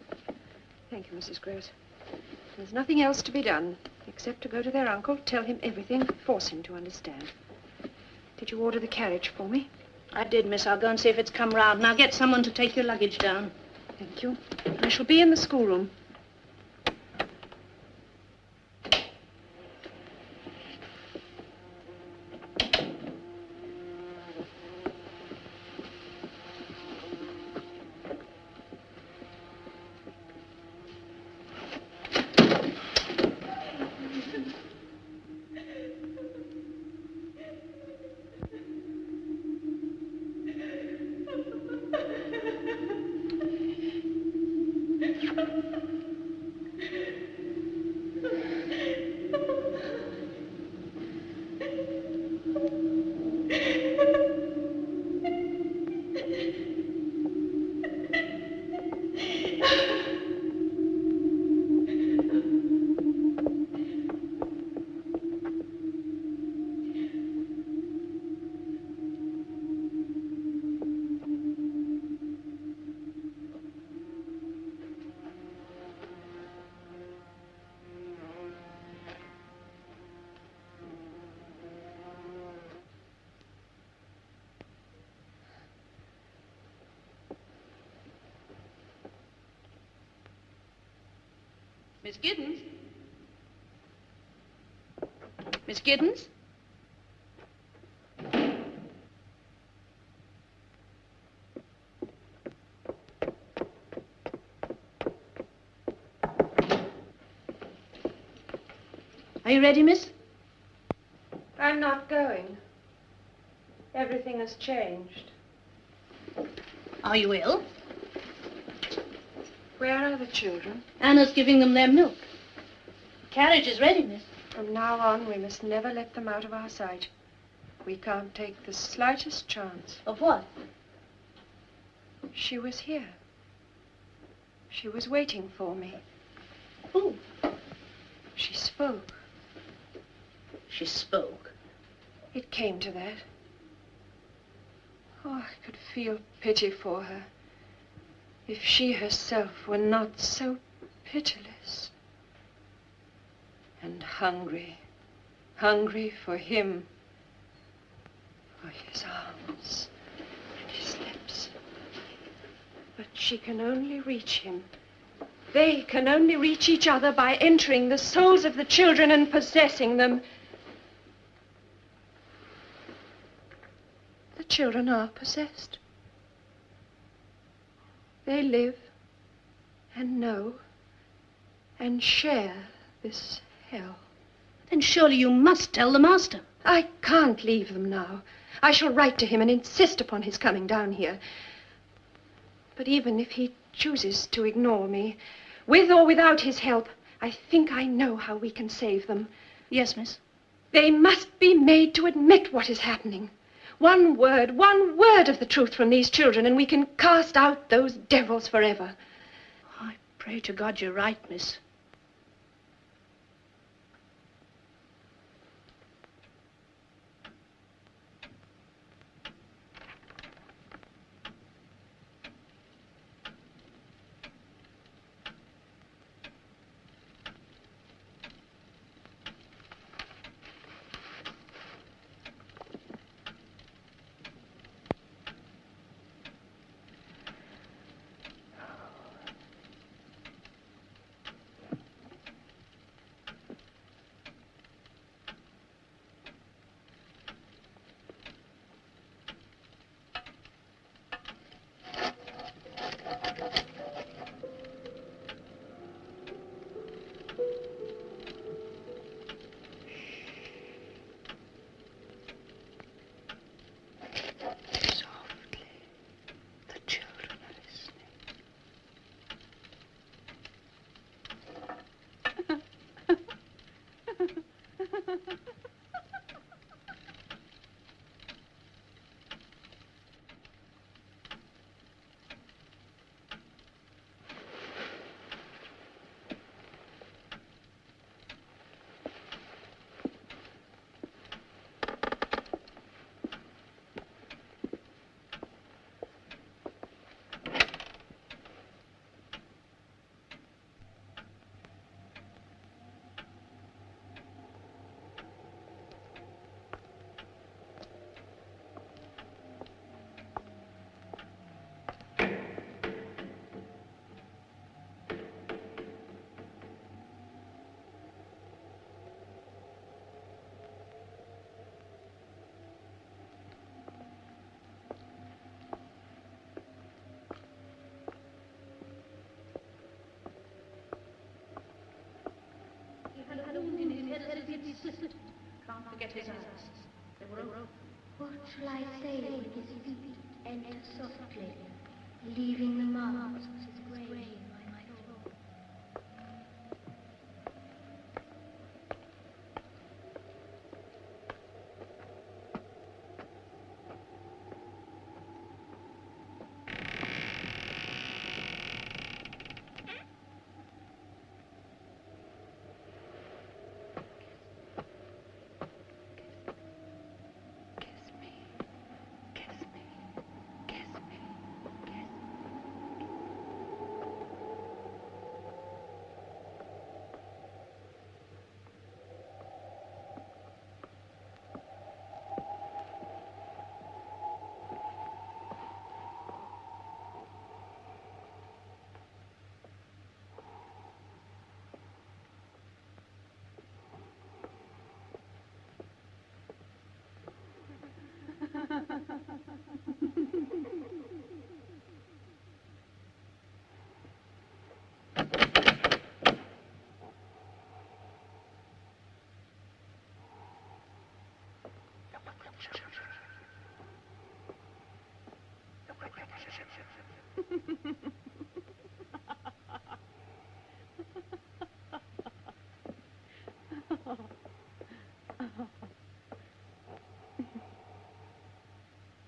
Thank you, Mrs. Gross. There's nothing else to be done, except to go to their uncle, tell him everything, force him to understand. Did you order the carriage for me? I did, miss. I'll go and see if it's come round. Now get someone to take your luggage down. Thank you. I shall be in the schoolroom. Miss Giddens? Miss Giddens? Are you ready, miss? I'm not going. Everything has changed. Are you ill? Where are the children? Anna's giving them their milk. Carriage is ready, miss. From now on, we must never let them out of our sight. We can't take the slightest chance. Of what? She was here. She was waiting for me. Who? She spoke. She spoke. It came to that. Oh, I could feel pity for her. If she herself were not so pitiless. And hungry. Hungry for him. For his arms and his lips. But she can only reach him. They can only reach each other by entering the souls of the children and possessing them. The children are possessed. They live and know and share this hell. Then surely you must tell the master. I can't leave them now. I shall write to him and insist upon his coming down here. But even if he chooses to ignore me, with or without his help, I think I know how we can save them. Yes, miss. They must be made to admit what is happening. One word of the truth from these children, and we can cast out those devils forever. I pray to God you're right, miss. Can't forget his eyes. They were open. What shall I say when his feet enter softly, leaving the marks of his grave by my door?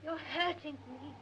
You're hurting me.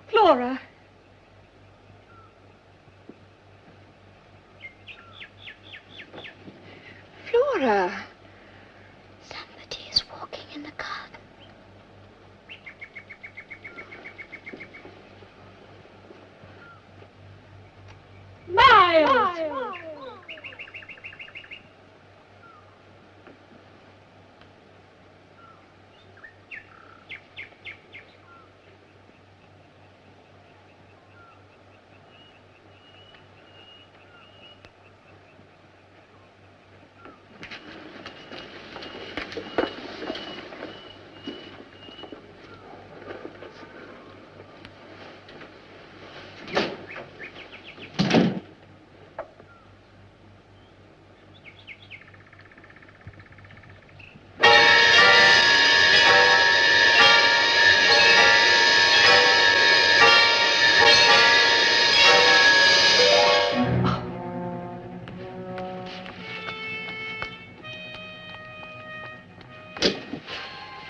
Flora. Flora. Somebody is walking in the garden. Miles!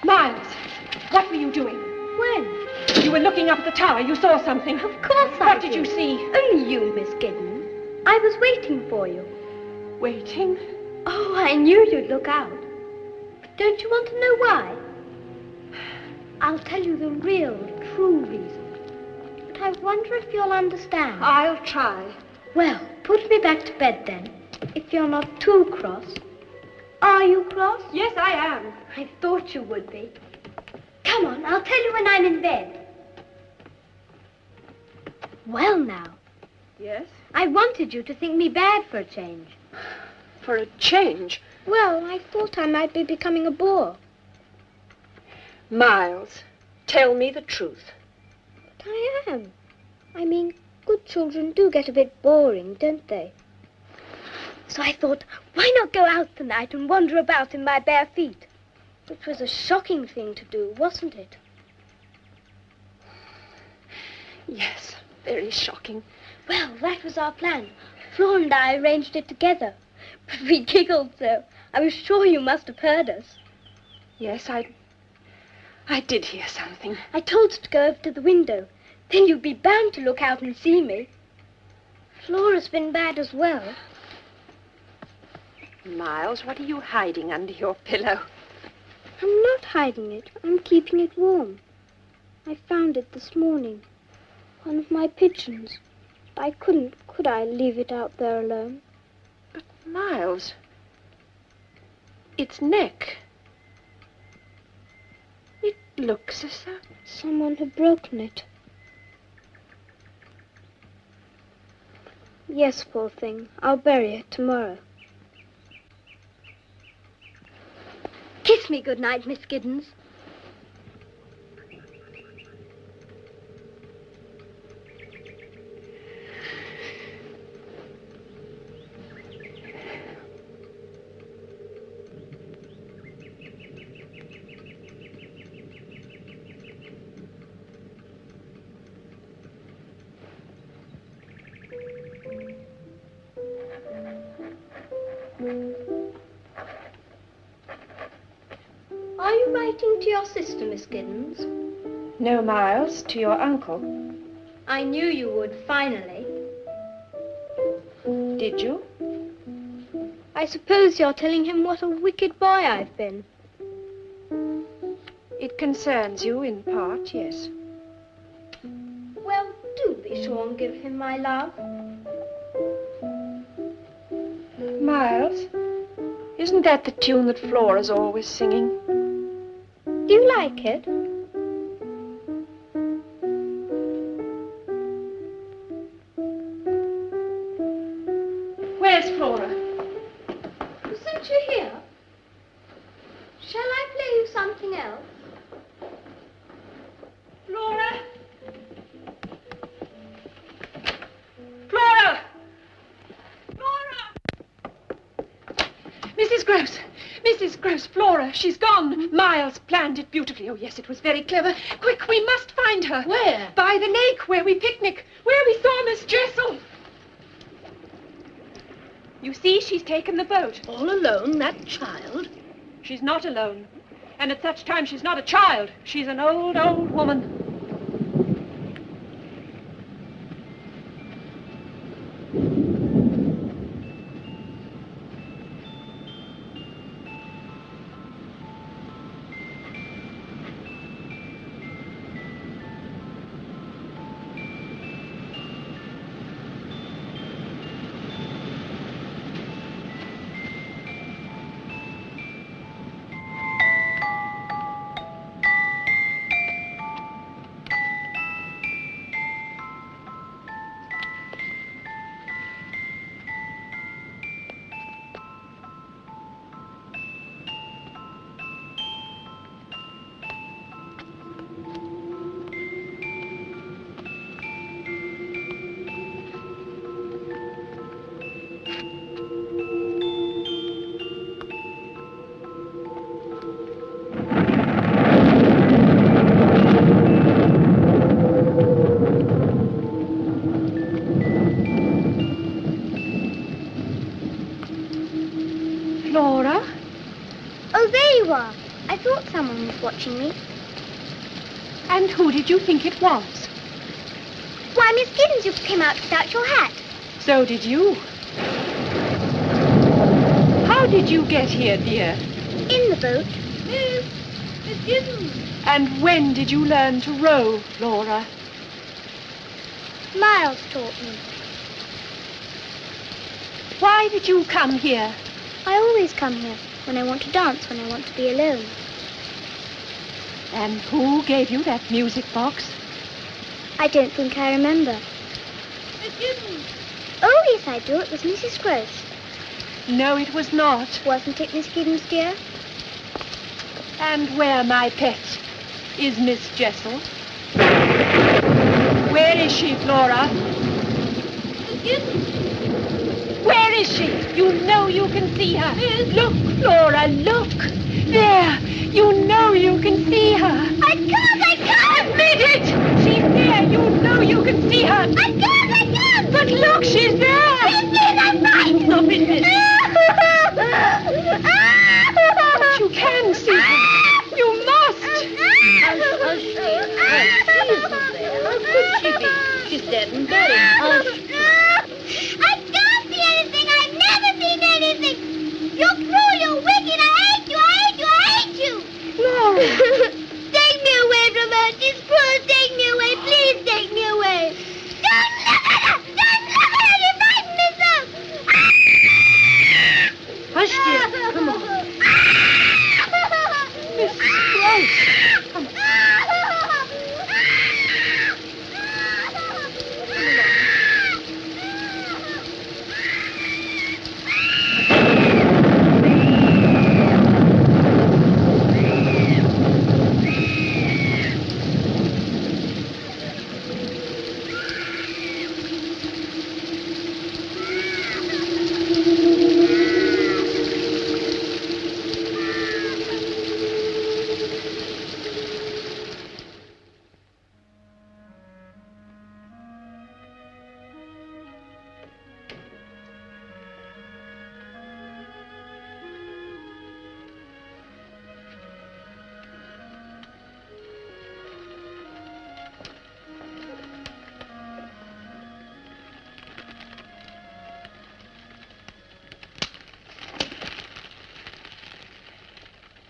Miles, what were you doing? When? You were looking up at the tower. You saw something. Of course I What did you see? Only you, Miss Giddens. I was waiting for you. Waiting? Oh, I knew you'd look out. But don't you want to know why? I'll tell you the real, true reason. But I wonder if you'll understand. I'll try. Well, put me back to bed then, if you're not too cross. Are you cross? Yes, I am. I thought you would be. Come on, I'll tell you when I'm in bed. Well now, Yes? I wanted you to think me bad for a change. For a change. Well, I thought I might be becoming a bore. Miles, tell me the truth. But I am. I mean, good children do get a bit boring, don't they? So I thought, why not go out tonight and wander about in my bare feet? Which was a shocking thing to do, wasn't it? Yes, very shocking. Well, that was our plan. Flora and I arranged it together. But we giggled so. I was sure you must have heard us. Yes, I did hear something. I told her to go over to the window. Then you'd be bound to look out and see me. Flora's been bad as well. Miles, what are you hiding under your pillow? I'm not hiding it. I'm keeping it warm. I found it this morning. One of my pigeons. I couldn't, could I, leave it out there alone? But, Miles, its neck. It looks as though... Someone had broken it. Yes, poor thing. I'll bury it tomorrow. Kiss me good night, Miss Giddens. Are you writing to your sister, Miss Giddens? No, Miles, to your uncle. I knew you would, finally. Did you? I suppose you're telling him what a wicked boy I've been. It concerns you in part, yes. Well, do be sure and give him my love. Miles, isn't that the tune that Flora's always singing? Do you like it? Where's Flora? Isn't you here? Shall I play you something else? Flora! Flora! Flora! Mrs. Gross! Mrs. Gross, Flora, she's gone. Miles planned it beautifully. Oh, yes, it was very clever. Quick, we must find her. Where? By the lake, where we picnic, where we saw Miss Jessel. You see, she's taken the boat. All alone, that child? She's not alone. And at such time, she's not a child. She's an old, old woman. Flora? Oh, there you are. I thought someone was watching me. And who did you think it was? Why, Miss Giddens, you came out without your hat. So did you. How did you get here, dear? In the boat. Miss Giddens. And when did you learn to row, Flora? Miles taught me. Why did you come here? I always come here when I want to dance, when I want to be alone. And who gave you that music box? I don't think I remember. Miss Giddens. Oh, yes, I do. It was Mrs. Gross. No, it was not. Wasn't it, Miss Giddens, dear? And where, my pet, is Miss Jessel? Where is she, Flora? Miss Giddens. Where is she? You know you can see her. Look, Flora, look. There. You know you can see her. I can't! Admit it. She's there. You know you can see her. I can't! But look, she's there. I'm right! Stop it, Miss. But you can see her. You must. Hush, dear. Hush. She isn't there. How could she be? She's dead and buried. Hush. I can't see anything! I've never seen anything! You're cruel, you're wicked! I hate you! I hate you! I hate you! Flora. Take me away from her! She's cruel! Take me away! Please take me away! Don't look at her! Don't look at her! You frighten me so! Hush, dear. Come on. Miss Gross. Come on.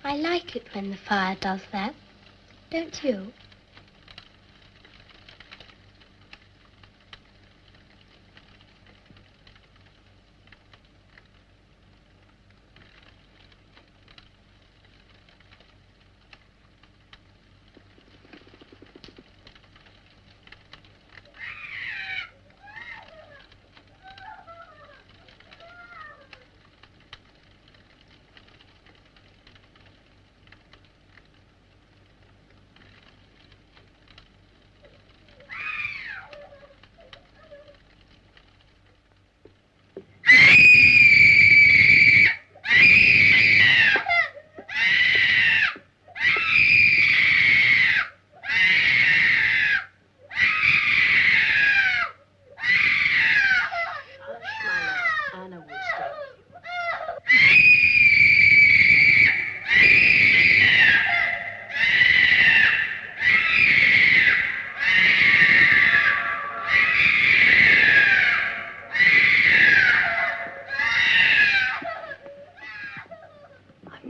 I like it when the fire does that. Don't you?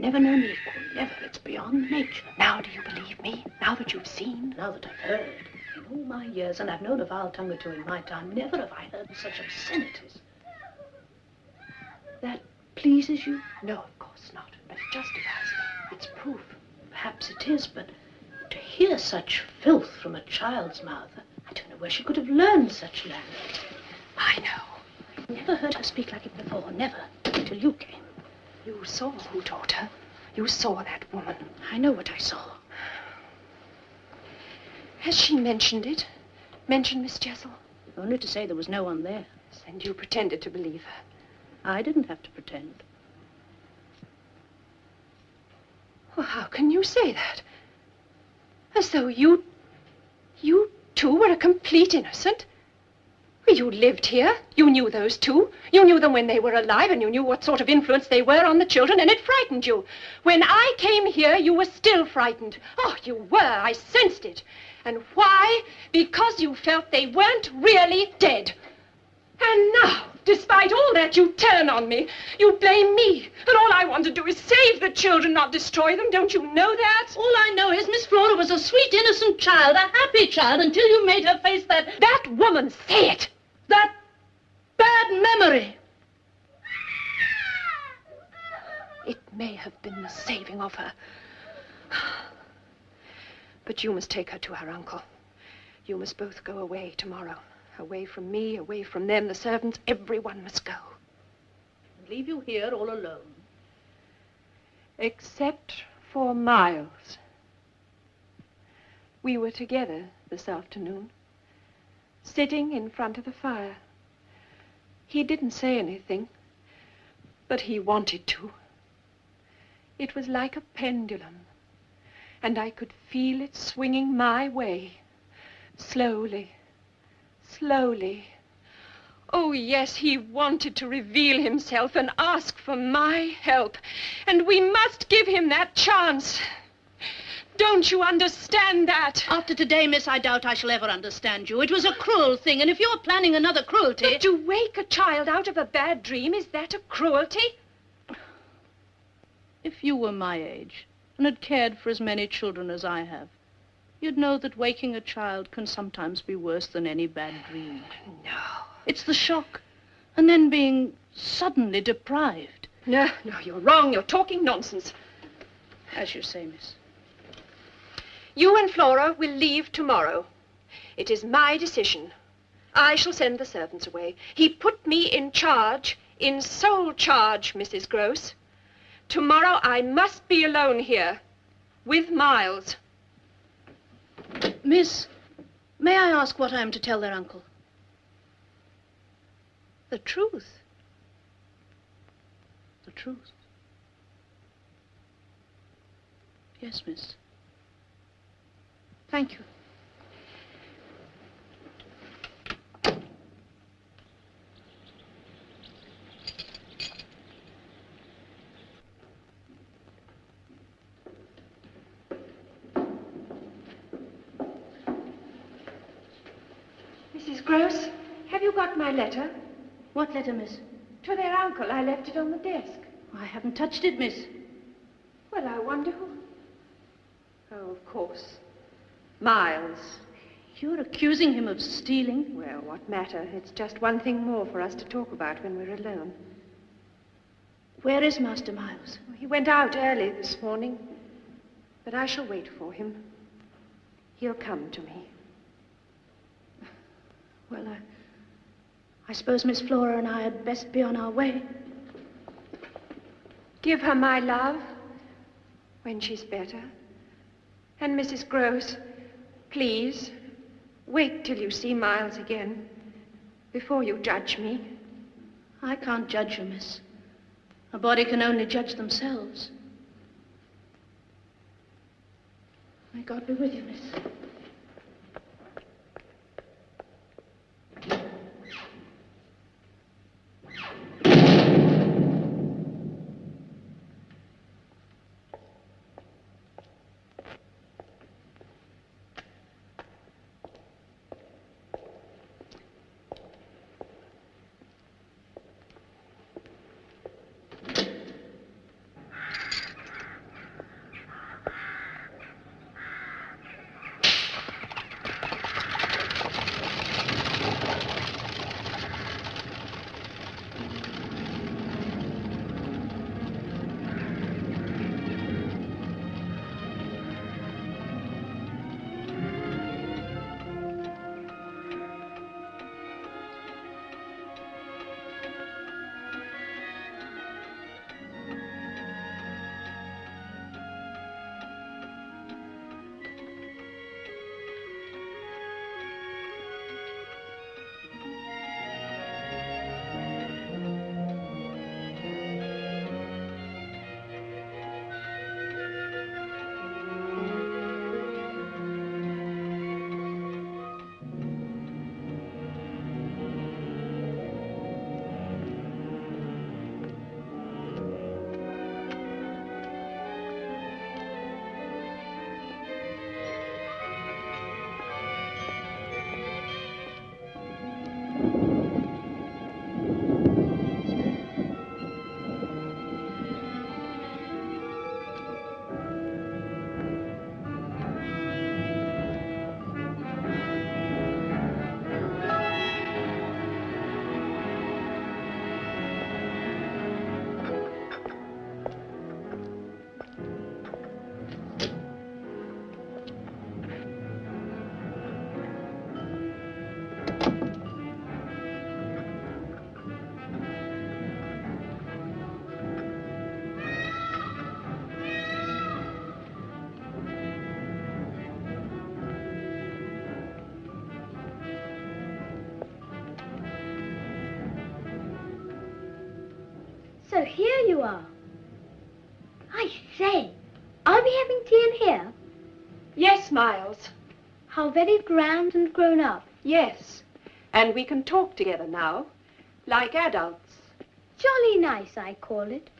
never known the equal. Never. It's beyond nature. Now do you believe me? Now that you've seen? Now that I've heard. In all my years, and I've known a vile tongue or two in my time, never have I heard such obscenities. That pleases you? No, of course not. But it justifies me. It's proof. Perhaps it is, but to hear such filth from a child's mouth, I don't know where she could have learned such language. I know. I never heard her speak like it before, never, till you came. You saw who taught her. You saw that woman. I know what I saw. Has she mentioned it? Mentioned Miss Jessel? Only to say there was no one there. And you pretended to believe her. I didn't have to pretend. Well, how can you say that? As though you too were a complete innocent? Well, you lived here. You knew those two. You knew them when they were alive, and you knew what sort of influence they were on the children, and it frightened you. When I came here, you were still frightened. Oh, you were. I sensed it. And why? Because you felt they weren't really dead. And now, despite all that, you turn on me. You blame me. And all I want to do is save the children, not destroy them. Don't you know that? All I know is Miss Flora was a sweet, innocent child, a happy child, until you made her face that... That woman, say it! That bad memory. It may have been the saving of her. But you must take her to her uncle. You must both go away tomorrow. Away from me, away from them, the servants, everyone must go. Leave you here all alone. Except for Miles. We were together this afternoon, sitting in front of the fire. He didn't say anything, but he wanted to. It was like a pendulum, and I could feel it swinging my way, slowly. Slowly. Oh, yes, he wanted to reveal himself and ask for my help. And we must give him that chance. Don't you understand that? After today, miss, I doubt I shall ever understand you. It was a cruel thing, and if you're planning another cruelty... But to wake a child out of a bad dream, is that a cruelty? If you were my age and had cared for as many children as I have, you'd know that waking a child can sometimes be worse than any bad dream. No. It's the shock, and then being suddenly deprived. No, you're wrong. You're talking nonsense. As you say, miss. You and Flora will leave tomorrow. It is my decision. I shall send the servants away. He put me in charge, in sole charge, Mrs. Gross. Tomorrow I must be alone here, with Miles. Miss, may I ask what I am to tell their uncle? The truth. The truth. Yes, miss. Thank you. Mrs. Gross, have you got my letter? What letter, miss? To their uncle. I left it on the desk. I haven't touched it, miss. Well, I wonder who... Oh, of course. Miles. You're accusing him of stealing? Well, what matter? It's just one thing more for us to talk about when we're alone. Where is Master Miles? He went out early this morning, but I shall wait for him. He'll come to me. Well, I suppose Miss Flora and I had best be on our way. Give her my love when she's better. And Mrs. Gross, please, wait till you see Miles again before you judge me. I can't judge you, miss. A body can only judge themselves. May God be with you, miss. So here you are. I say, are we having tea in here? Yes, Miles. How very grand and grown up. Yes. And we can talk together now, like adults. Jolly nice, I call it.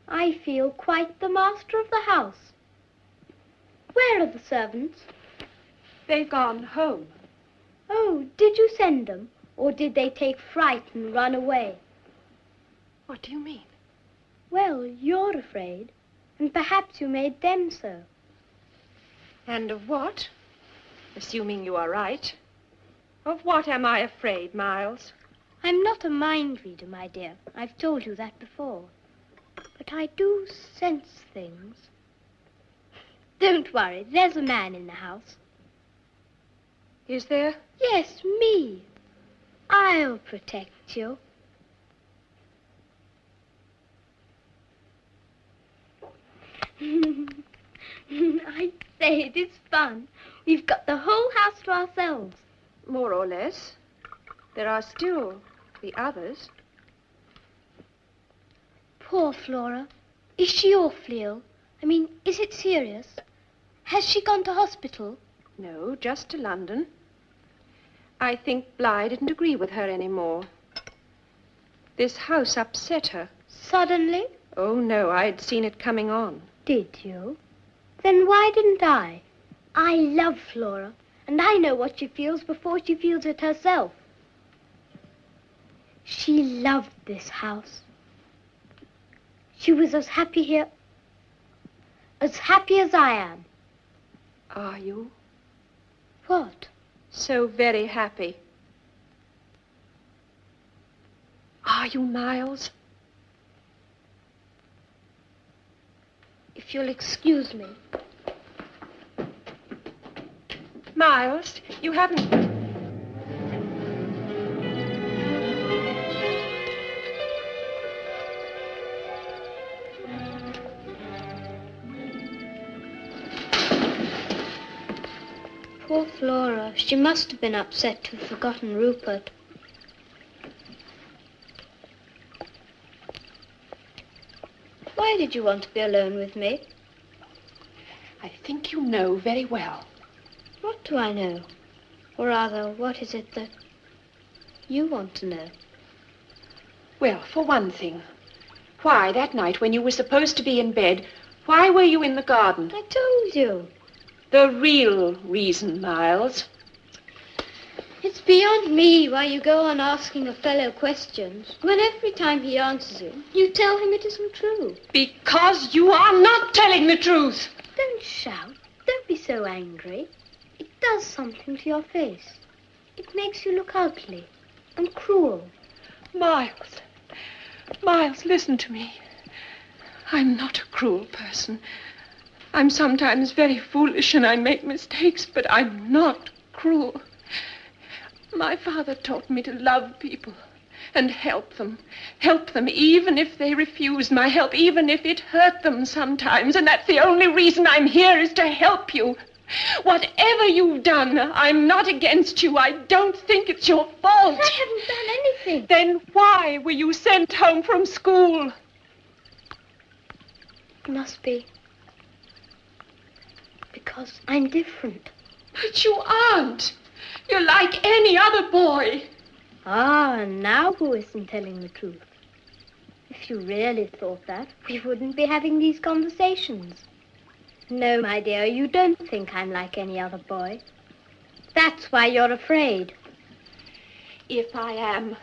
I feel quite the master of the house. Where are the servants? They've gone home. Oh, did you send them? Or did they take fright and run away? What do you mean? Well, you're afraid, and perhaps you made them so. And of what? Assuming you are right. Of what am I afraid, Miles? I'm not a mind reader, my dear. I've told you that before. But I do sense things. Don't worry, there's a man in the house. Is there? Yes, me. I'll protect you. I say, it is fun. We've got the whole house to ourselves. More or less. There are still the others. Poor Flora. Is she awfully ill? I mean, is it serious? Has she gone to hospital? No, just to London. I think Bly didn't agree with her anymore. This house upset her. Suddenly? Oh, no, I'd seen it coming on. Did you? Then why didn't I? I love Flora, and I know what she feels before she feels it herself. She loved this house. She was as happy here, as happy as I am. Are you? What? So very happy. Are you, Miles? If you'll excuse me. Miles, you haven't... Poor Flora. She must have been upset to have forgotten Rupert. Why did you want to be alone with me? I think you know very well. What do I know? Or rather, what is it that you want to know? Well, for one thing, why, that night when you were supposed to be in bed, why were you in the garden? I told you. The real reason, Miles. It's beyond me why you go on asking a fellow questions when every time he answers you tell him it isn't true. Because you are not telling the truth. Don't shout. Don't be so angry. It does something to your face. It makes you look ugly and cruel. Miles. Miles, listen to me. I'm not a cruel person. I'm sometimes very foolish and I make mistakes, but I'm not cruel. My father taught me to love people and help them even if they refuse my help, even if it hurt them sometimes. And that's the only reason I'm here, is to help you. Whatever you've done, I'm not against you. I don't think it's your fault. I haven't done anything. Then why were you sent home from school? It must be because I'm different. But you aren't. You're like any other boy. Ah, and now who isn't telling the truth? If you really thought that, we wouldn't be having these conversations. No, my dear, you don't think I'm like any other boy. That's why you're afraid. If I am,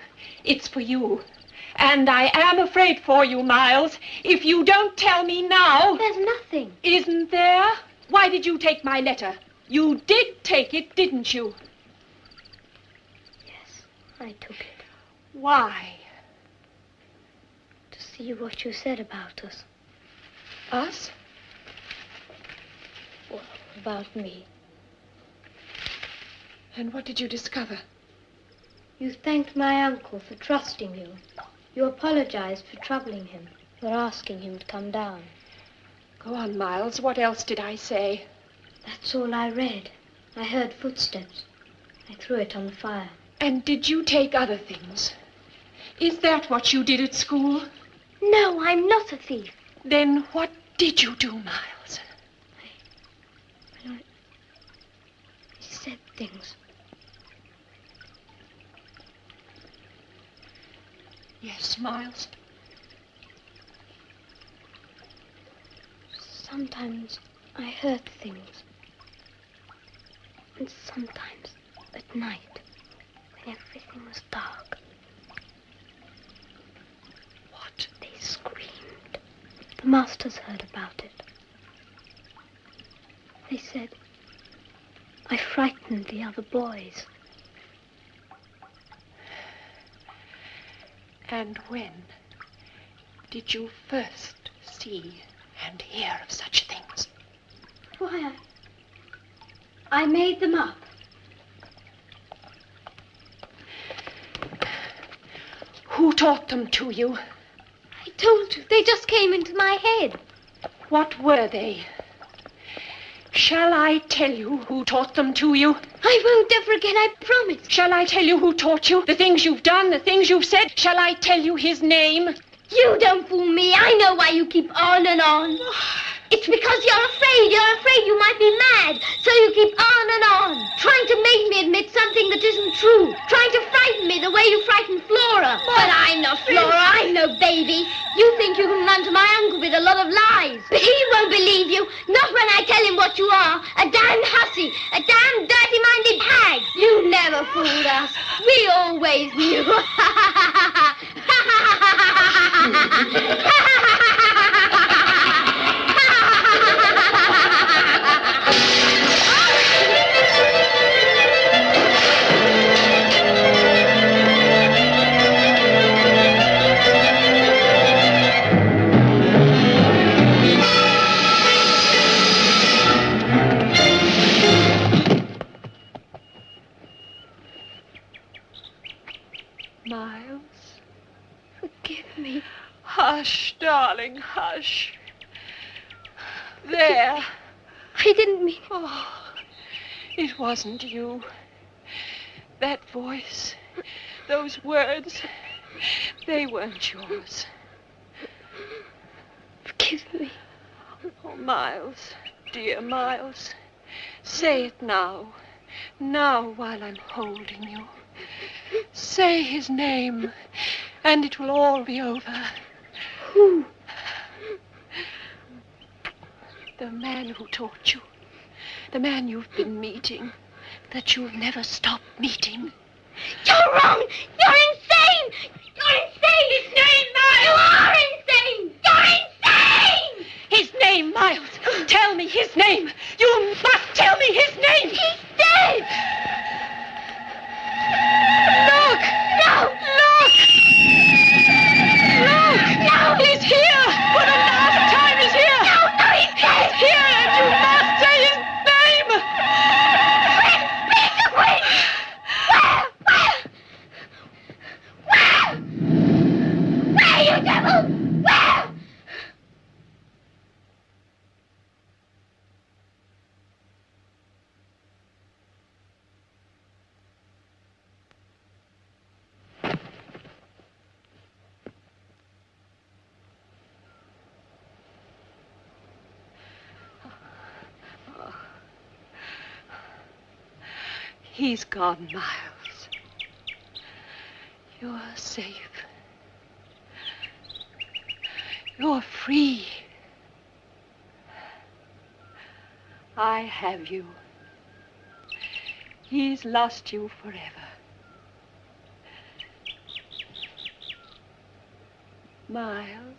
it's for you. And I am afraid for you, Miles. If you don't tell me now... There's nothing. Isn't there? Why did you take my letter? You did take it, didn't you? Yes, I took it. Why? To see what you said about us. Us? Well, about me. And what did you discover? You thanked my uncle for trusting you. You apologized for troubling him, for asking him to come down. Go on, Miles. What else did I say? That's all I read. I heard footsteps. I threw it on the fire. And did you take other things? Is that what you did at school? No, I'm not a thief. Then what did you do, Miles? I said things. Yes, Miles. Sometimes I heard things. And sometimes at night, when everything was dark. What? They screamed. The masters heard about it. They said I frightened the other boys. And when did you first see and hear of such things? Why, I made them up. Who taught them to you? I told you, they just came into my head. What were they? Shall I tell you who taught them to you? I won't ever again, I promise. Shall I tell you who taught you? The things you've done, the things you've said? Shall I tell you his name? You don't fool me. I know why you keep on and on. It's because you're afraid. You're afraid you might be mad. So you keep on and on, trying to make me admit something that isn't true. Trying to frighten me the way you frightened Flora. But I'm not Flora. I'm no baby. You think you can run to my uncle with a lot of lies. But he won't believe you. Not when I tell him what you are. A damned hussy. A damned dirty-minded hag. You never fooled us. We always knew. Miles? Forgive me. Hush, darling, hush. There. I didn't mean... Oh, it wasn't you. That voice, those words, they weren't yours. Forgive me. Oh, Miles, dear Miles, say it now. Now, while I'm holding you. Say his name, and it will all be over. Who? The man who taught you. The man you've been meeting. That you'll never stop meeting. You're wrong! You're insane! You're insane! His name, Miles! You are insane! You're insane! His name, Miles! Tell me his name! You must tell me his name! He's dead! Look! No! Look! Look! No! He's here! For the last time, he's here! No, he's dead! He's here, and you must say his name! Where, you devil? Where? He's gone, Miles. You're safe. You're free. I have you. He's lost you forever. Miles.